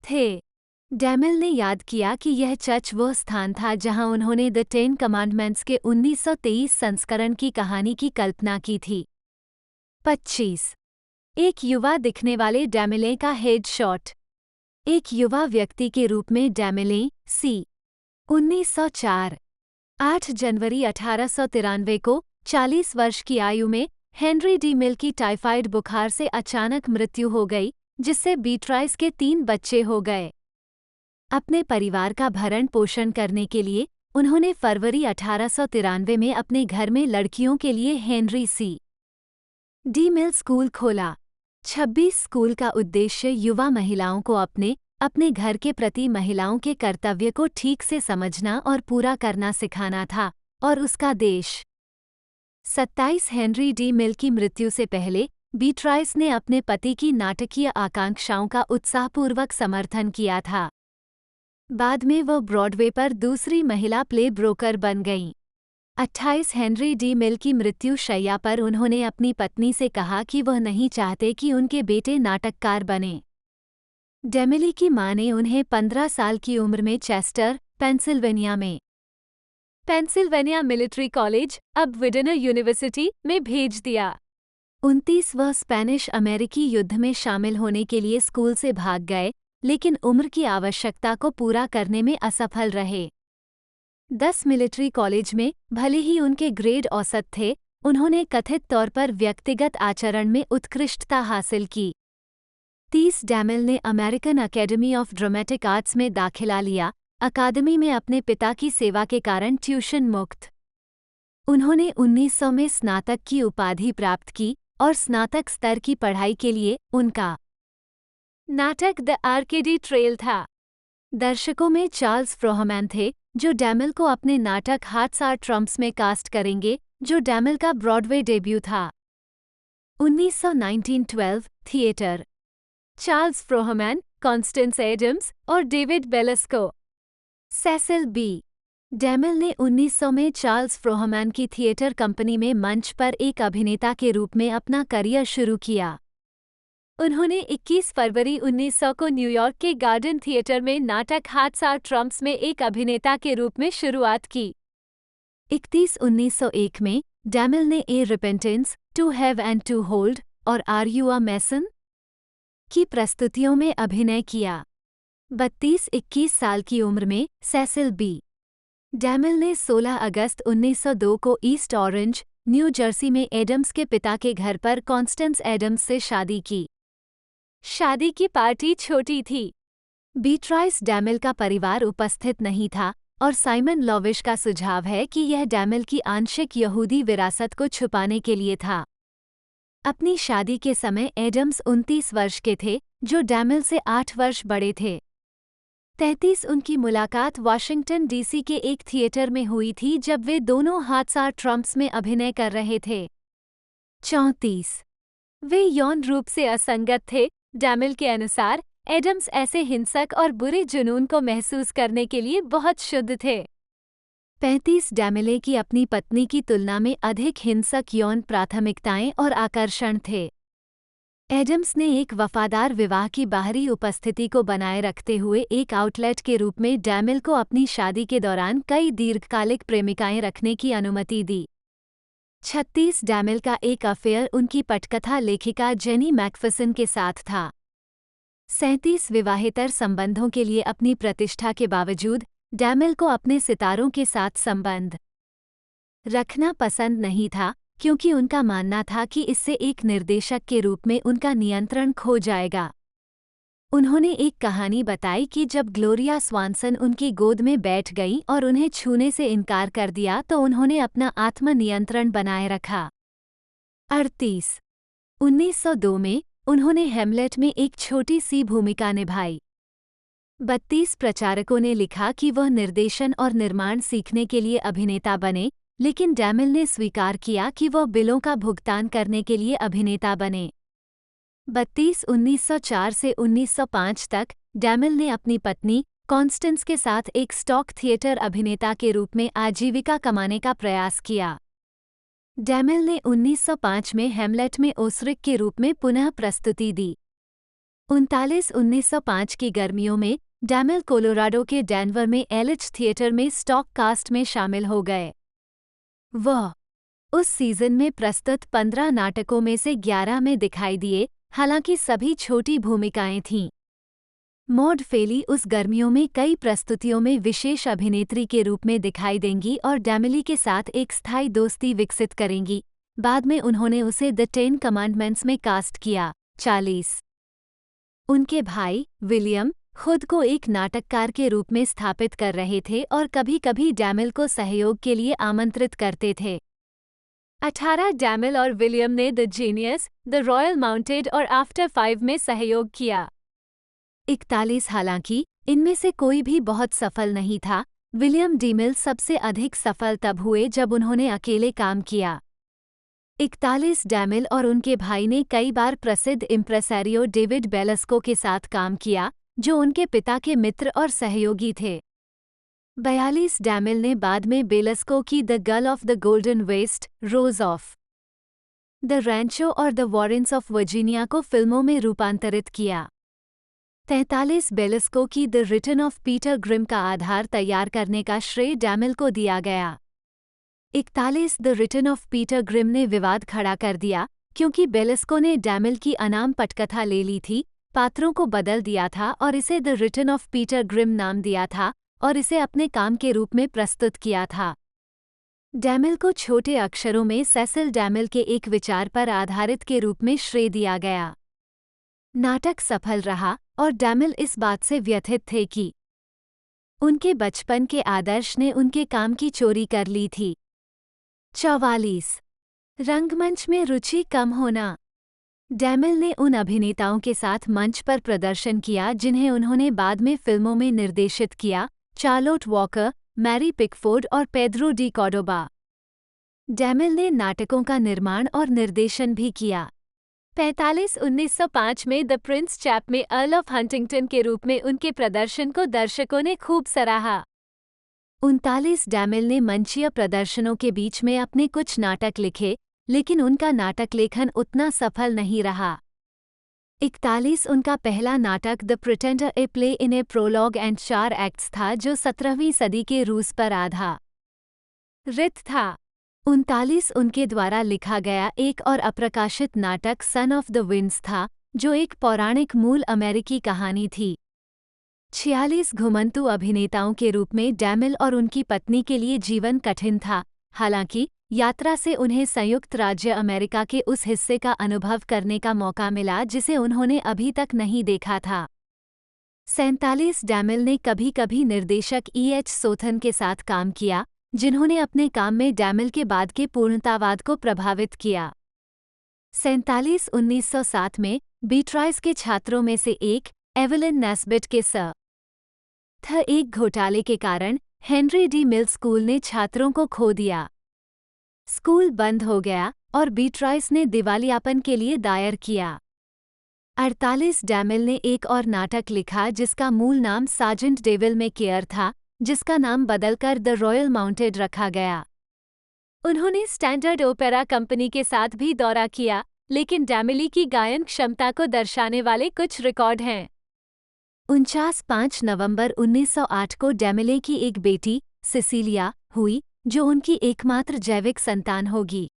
थे। डेमिल ने याद किया कि यह चर्च वह स्थान था जहां उन्होंने द 10 कमांडमेंट्स के 1923 संस्करण की कहानी की कल्पना की थी। 25 एक युवा दिखने वाले डेमिले का हेडशॉट। एक युवा व्यक्ति के रूप में डेमिले सी 1904 8 जनवरी 1893 को 40 वर्ष की आयु में हेनरी डी मिल की टाइफाइड बुखार से अचानक मृत्यु हो गई, जिससे बीट्राइस के 3 बच्चे हो गए। अपने परिवार का भरण पोषण करने के लिए उन्होंने फरवरी 1893 में अपने घर में लड़कियों के लिए हेनरी सी. डी मिल स्कूल खोला। 26 स्कूल का उद्देश्य युवा महिलाओं को अपने घर के प्रति महिलाओं के कर्तव्य को ठीक से समझना और पूरा करना सिखाना था, और उसका देश। 27 हेनरी डी मिल की मृत्यु से पहले बीट्राइस ने अपने पति की नाटकीय आकांक्षाओं का उत्साहपूर्वक समर्थन किया था। बाद में वह ब्रॉडवे पर दूसरी महिला प्ले ब्रोकर बन गईं। 28 हेनरी डी मिल की मृत्यु शैया पर उन्होंने अपनी पत्नी से कहा कि वह नहीं चाहते कि उनके बेटे नाटककार बने। डेमिली की मां ने उन्हें 15 साल की उम्र में चेस्टर, पेंसिल्वेनिया मिलिट्री कॉलेज, अब विडनर यूनिवर्सिटी, में भेज दिया। 29 वह स्पेनिश अमेरिकी युद्ध में शामिल होने के लिए स्कूल से भाग गए, लेकिन उम्र की आवश्यकता को पूरा करने में असफल रहे। 10 मिलिट्री कॉलेज में भले ही उनके ग्रेड औसत थे, उन्होंने कथित तौर पर व्यक्तिगत आचरण में उत्कृष्टता हासिल की। 30 डेमिल ने American academy of Dramatic arts में दाखिला लिया, अकादमी में अपने पिता की सेवा के कारण ट्यूशन मुक्त। उन्होंने 1900 में स्नातक की उपाधि प्राप्त की और स्नातक स्तर की पढ़ाई के लिए उनका नाटक द आर्केडी ट्रेल था। दर्शकों में चार्ल्स फ्रोहमैन थे, जो डेमिल को अपने नाटक हार्ट्स आर ट्रम्प्स में कास्ट करेंगे, जो डेमिल का ब्रॉडवे डेब्यू था। 1912 theatre. Charles Frohman, Constance Adams और David Belasco. Cecil B. DeMille ने 1900 में चार्ल्स फ्रोहमैन की थिएटर कंपनी में मंच पर एक अभिनेता के रूप में अपना करियर शुरू किया। उन्होंने 21 फरवरी 1900 को न्यूयॉर्क के गार्डन थिएटर में नाटक हार्ट्स आर ट्रम्प्स में एक अभिनेता के रूप में शुरुआत की। 31 1901 में डेमिल ने A Repentance, To Have and To Hold और आर यू अ मैसन की प्रस्तुतियों में अभिनय किया। 32-21 साल की उम्र में सेसिल बी. डेमिल ने 16 अगस्त 1902 को ईस्ट ऑरेंज, न्यू जर्सी में एडम्स के पिता के घर पर कॉन्स्टेंस एडम्स से शादी की। शादी की पार्टी छोटी थी। बीट्राइस डेमिल का परिवार उपस्थित नहीं था, और साइमन लॉविश का सुझाव है कि यह डैमिल की आंशिक यहूदी विरासत को छुपाने के लिए था। अपनी शादी के समय एडम्स 29 वर्ष के थे, जो डैमिल से 8 वर्ष बड़े थे। 33 उनकी मुलाकात वाशिंगटन डीसी के एक थिएटर में हुई थी जब वे दोनों हादसा ट्रम्प्स में अभिनय कर रहे थे। 34 वे यौन रूप से असंगत थे। डैमिल के अनुसार एडम्स ऐसे हिंसक और बुरे जुनून को महसूस करने के लिए बहुत शुद्ध थे। 35 डैमिले की अपनी पत्नी की तुलना में अधिक हिंसक यौन प्राथमिकताएं और आकर्षण थे। एडम्स ने एक वफादार विवाह की बाहरी उपस्थिति को बनाए रखते हुए एक आउटलेट के रूप में डैमिल को अपनी शादी के दौरान कई दीर्घकालिक प्रेमिकाएं रखने की अनुमति दी। 36 डैमिल का एक अफेयर उनकी पटकथा लेखिका जेनी मैकफिसन के साथ था। 37 विवाहेतर संबंधों के लिए अपनी प्रतिष्ठा के बावजूद डैमिल को अपने सितारों के साथ संबंध रखना पसंद नहीं था, क्योंकि उनका मानना था कि इससे एक निर्देशक के रूप में उनका नियंत्रण खो जाएगा। उन्होंने एक कहानी बताई कि जब ग्लोरिया स्वानसन उनकी गोद में बैठ गईं और उन्हें छूने से इनकार कर दिया तो उन्होंने अपना आत्मनियंत्रण बनाए रखा। 38 1902 में उन्होंने हेमलेट में एक छोटी सी भूमिका निभाई। 32 प्रचारकों ने लिखा कि वह निर्देशन और निर्माण सीखने के लिए अभिनेता बने, लेकिन डैमिल ने स्वीकार किया कि वह बिलों का भुगतान करने के लिए अभिनेता बने। 32 1904 से 1905 तक डैमिल ने अपनी पत्नी कॉन्स्टेंस के साथ एक स्टॉक थिएटर अभिनेता के रूप में आजीविका कमाने का प्रयास किया। डैमिल ने 1905 में हेमलेट में ओसरिक के रूप में पुनः प्रस्तुति दी। 39 1905 की गर्मियों में डैमिल कोलोराडो के डेनवर में एलिच थिएटर में स्टॉक कास्ट में शामिल हो गए। वह उस सीजन में प्रस्तुत 15 नाटकों में से 11 में दिखाई दिए, हालांकि सभी छोटी भूमिकाएं थीं। मॉड फेली उस गर्मियों में कई प्रस्तुतियों में विशेष अभिनेत्री के रूप में दिखाई देंगी और डैमिली के साथ एक स्थायी दोस्ती विकसित करेंगी। बाद में उन्होंने उसे द 10 कमांडमेंट्स में कास्ट किया। 40 उनके भाई विलियम खुद को एक नाटककार के रूप में स्थापित कर रहे थे और कभी-कभी डैमिल को सहयोग के लिए आमंत्रित करते थे। 18 डैमिल और विलियम ने the genius, the royal mounted और आफ्टर 5 में सहयोग किया। 41 हालांकि इनमें से कोई भी बहुत सफल नहीं था। विलियम डीमिल सबसे अधिक सफल तब हुए जब उन्होंने अकेले काम किया। 41 डैमिल और उनके भाई ने कई बार प्रसिद्ध इम्प्रेसारियो डेविड बेलस्को के साथ काम किया, जो उनके पिता के मित्र और सहयोगी थे। 42 डैमिल ने बाद में बेलस्को की The Girl of the Golden West, Rose of the Rancho और द वॉरेंस ऑफ वर्जीनिया को फिल्मों में रूपांतरित किया। 43 बेलस्को की the return of Peter Grimm का आधार तैयार करने का श्रेय डैमिल को दिया गया। 41 the return of Peter Grimm ने विवाद खड़ा कर दिया, क्योंकि बेलस्को ने डैमिल की अनाम पटकथा ले ली थी, पात्रों को बदल दिया था और इसे the return of Peter Grimm नाम दिया था और इसे अपने काम के रूप में प्रस्तुत किया था। डैमिल को छोटे अक्षरों में सेसिल डैमिल के एक विचार पर आधारित के रूप में श्रेय दिया गया। नाटक सफल रहा और डैमिल इस बात से व्यथित थे कि उनके बचपन के आदर्श ने उनके काम की चोरी कर ली थी। 44 रंगमंच में रुचि कम होना। डैमिल ने उन अभिनेताओं के साथ मंच पर प्रदर्शन किया जिन्हें उन्होंने बाद में फिल्मों में निर्देशित किया, चार्लोट वॉकर, मैरी पिकफोर्ड और पेड्रो डी कॉर्डोबा। डैमिल ने नाटकों का निर्माण और निर्देशन भी किया। 45 1905 में द प्रिंस चैप में अर्ल ऑफ हंटिंगटन के रूप में उनके प्रदर्शन को दर्शकों ने खूब सराहा। 39 डैमिल ने मंचीय प्रदर्शनों के बीच में अपने कुछ नाटक लिखे, लेकिन उनका नाटक लेखन उतना सफल नहीं रहा। 41 उनका पहला नाटक the pretender a play in a prologue and 4 acts था, जो 17वीं सदी के रूस पर आधारित था। 39 उनके द्वारा लिखा गया एक और अप्रकाशित नाटक सन ऑफ द विंड्स था, जो एक पौराणिक मूल अमेरिकी कहानी थी। 46 घुमंतू अभिनेताओं के रूप में डैमिल और उनकी पत्नी के लिए जीवन कठिन था, हालांकि यात्रा से उन्हें संयुक्त राज्य अमेरिका के उस हिस्से का अनुभव करने का मौका मिला जिसे उन्होंने अभी तक नहीं देखा था। 47 डैमिल ने कभी कभी निर्देशक E.H. सोथन के साथ काम किया, जिन्होंने अपने काम में डैमिल के बाद के पूर्णतावाद को प्रभावित किया। 47 1907 में बीट्राइस के छात्रों में से एक, एवलिन नेस्बिट के एक घोटाले के कारण हेनरी डी मिल स्कूल ने छात्रों को खो दिया। स्कूल बंद हो गया और बीट्राइस ने दिवालियापन के लिए दायर किया। 48 डैमिल ने एक और नाटक लिखा जिसका मूल नाम सार्जेंट डेविल में केयर था, जिसका नाम बदलकर द रॉयल माउंटेड रखा गया। उन्होंने स्टैंडर्ड ओपेरा कंपनी के साथ भी दौरा किया, लेकिन डैमिली की गायन क्षमता को दर्शाने वाले कुछ रिकॉर्ड हैं। 5 नवंबर 1908 को डैमिले की एक बेटी, सिसिलिया, हुई, जो उनकी एकमात्र जैविक संतान होगी।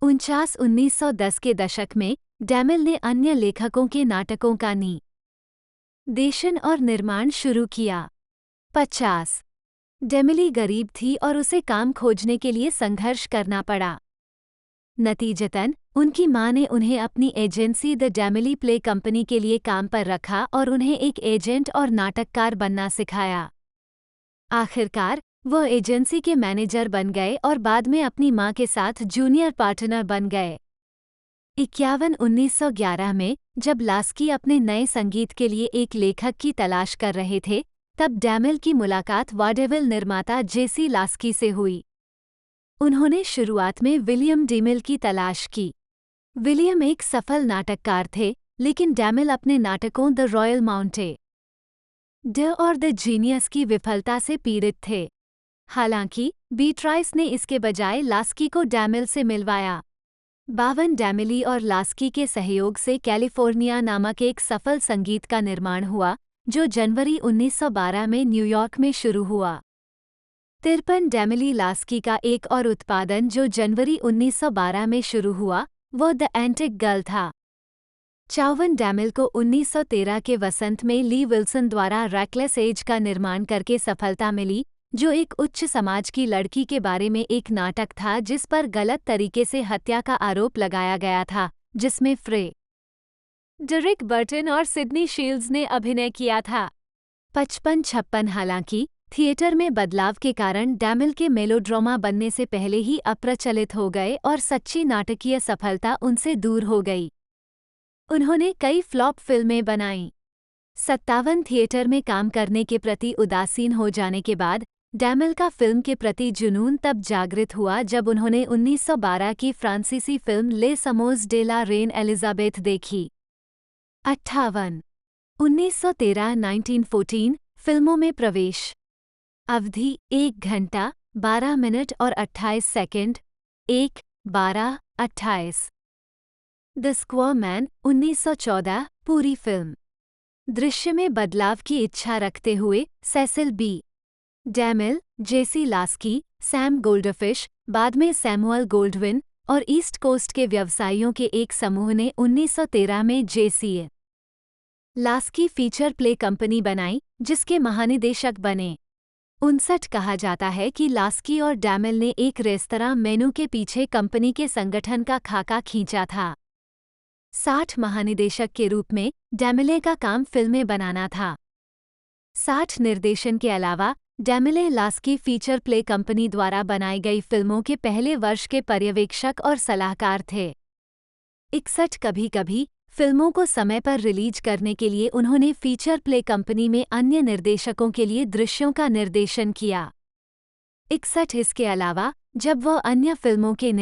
1910 के दशक में डैमिल ने अन्य लेखकों के नाटकों का निर्देशन और निर्माण शुरू किया। 50 डैमिली गरीब थी और उसे काम खोजने के लिए संघर्ष करना पड़ा। नतीजतन उनकी मां ने उन्हें अपनी एजेंसी द डैमिली प्ले कंपनी के लिए काम पर रखा और उन्हें एक एजेंट और नाटककार बनना सिखाया। आखिरकार वह एजेंसी के मैनेजर बन गए और बाद में अपनी मां के साथ जूनियर पार्टनर बन गए। 51 1911 में जब लास्की अपने नए संगीत के लिए एक लेखक की तलाश कर रहे थे, तब डैमिल की मुलाकात वाडेविल निर्माता जेसी लास्की से हुई। उन्होंने शुरुआत में विलियम डीमिल की तलाश की। विलियम एक सफल नाटककार थे, लेकिन डैमिल अपने नाटकों द रॉयल माउंटेड और द जीनियस की विफलता से पीड़ित थे। हालांकि बीट्राइस ने इसके बजाय लास्की को डैमिल से मिलवाया। 52 डैमिली और लास्की के सहयोग से कैलिफोर्निया नामक एक सफल संगीत का निर्माण हुआ, जो जनवरी 1912 में न्यूयॉर्क में शुरू हुआ। 53 डैमिली लास्की का एक और उत्पादन जो जनवरी 1912 में शुरू हुआ, वो द एंटिक गर्ल था। 54 डैमिल को 1913 के वसंत में ली विल्सन द्वारा रेकलेस एज का निर्माण करके सफलता मिली, जो एक उच्च समाज की लड़की के बारे में एक नाटक था जिस पर गलत तरीके से हत्या का आरोप लगाया गया था, जिसमें डेरिक बर्टन और सिडनी शील्ड्स ने अभिनय किया था। 55-56 हालांकि थिएटर में बदलाव के कारण डैमिल के मेलोड्रामा बनने से पहले ही अप्रचलित हो गए और सच्ची नाटकीय सफलता उनसे दूर हो गई। उन्होंने कई फ्लॉप फिल्में बनाईं। 57 थिएटर में काम करने के प्रति उदासीन हो जाने के बाद डैमिल का फिल्म के प्रति जुनून तब जागृत हुआ जब उन्होंने 1912 की फ्रांसीसी फिल्म ले समोज डे ला रेन एलिजाबेथ देखी। 58 1913 1914 फिल्मों में प्रवेश। अवधि 1 घंटा 12 मिनट और 28 सेकंड। 1-12-28। द स्क्वायर मैन 1914 पूरी फिल्म। दृश्य में बदलाव की इच्छा रखते हुए सेसिल बी. डैमिल, जेसी लास्की, सैम गोल्डफिश, बाद में सैमुअल गोल्डविन और ईस्ट कोस्ट के व्यवसायियों के एक समूह ने 1913 में जेसी लास्की फीचर प्ले कंपनी बनाई, जिसके महानिदेशक बने। 59 कहा जाता है कि लास्की और डैमिल ने एक रेस्तरां मेनू के पीछे कंपनी के संगठन का खाका खींचा था। 60 महानिदेशक के रूप में डैमिले का काम फिल्में बनाना था। 60 निर्देशन के अलावा डैमिले लास्की फीचर प्ले कंपनी द्वारा बनाई गई फिल्मों के पहले वर्ष के पर्यवेक्षक और सलाहकार थे। 61 कभी-कभी फिल्मों को समय पर रिलीज करने के लिए उन्होंने फीचर प्ले कंपनी में अन्य निर्देशकों के लिए दृश्यों का निर्देशन किया। 61 इसके अलावा जब वह अन्य फिल्मों के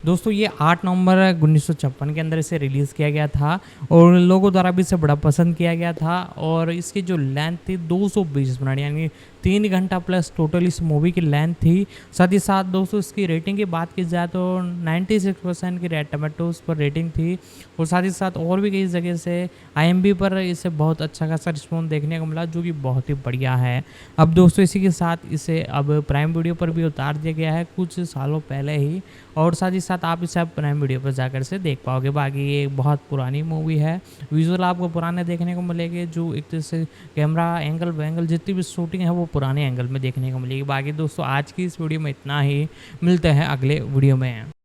दोस्तों ये 8 नवंबर 1956 के अंदर इसे रिलीज़ किया गया था और लोगों द्वारा भी इसे बड़ा पसंद किया गया था। और इसकी जो लेंथ थी 220 मिनट, यानी 3 घंटा प्लस टोटल इस मूवी की लेंथ थी। साथ ही साथ दोस्तों इसकी रेटिंग की बात की जाए तो 96% की रेड टमाटोज़ पर रेटिंग थी। और साथ ही साथ और भी कई जगह से IMDb पर इसे बहुत अच्छा खासा रिस्पॉन्स देखने को मिला, जो कि बहुत ही बढ़िया है। अब दोस्तों इसी के साथ इसे अब प्राइम वीडियो पर भी उतार दिया गया है कुछ सालों पहले ही, और साथ ही साथ आप इसे अब प्राइम वीडियो पर जाकर से देख पाओगे। बाकी ये बहुत पुरानी मूवी है, विजुअल आपको पुराने देखने को मिलेंगे, जो एक तरह से कैमरा एंगल जितनी भी शूटिंग है वो पुराने एंगल में देखने को मिलेगी। बाकी दोस्तों आज की इस वीडियो में इतना ही, मिलते हैं अगले वीडियो में।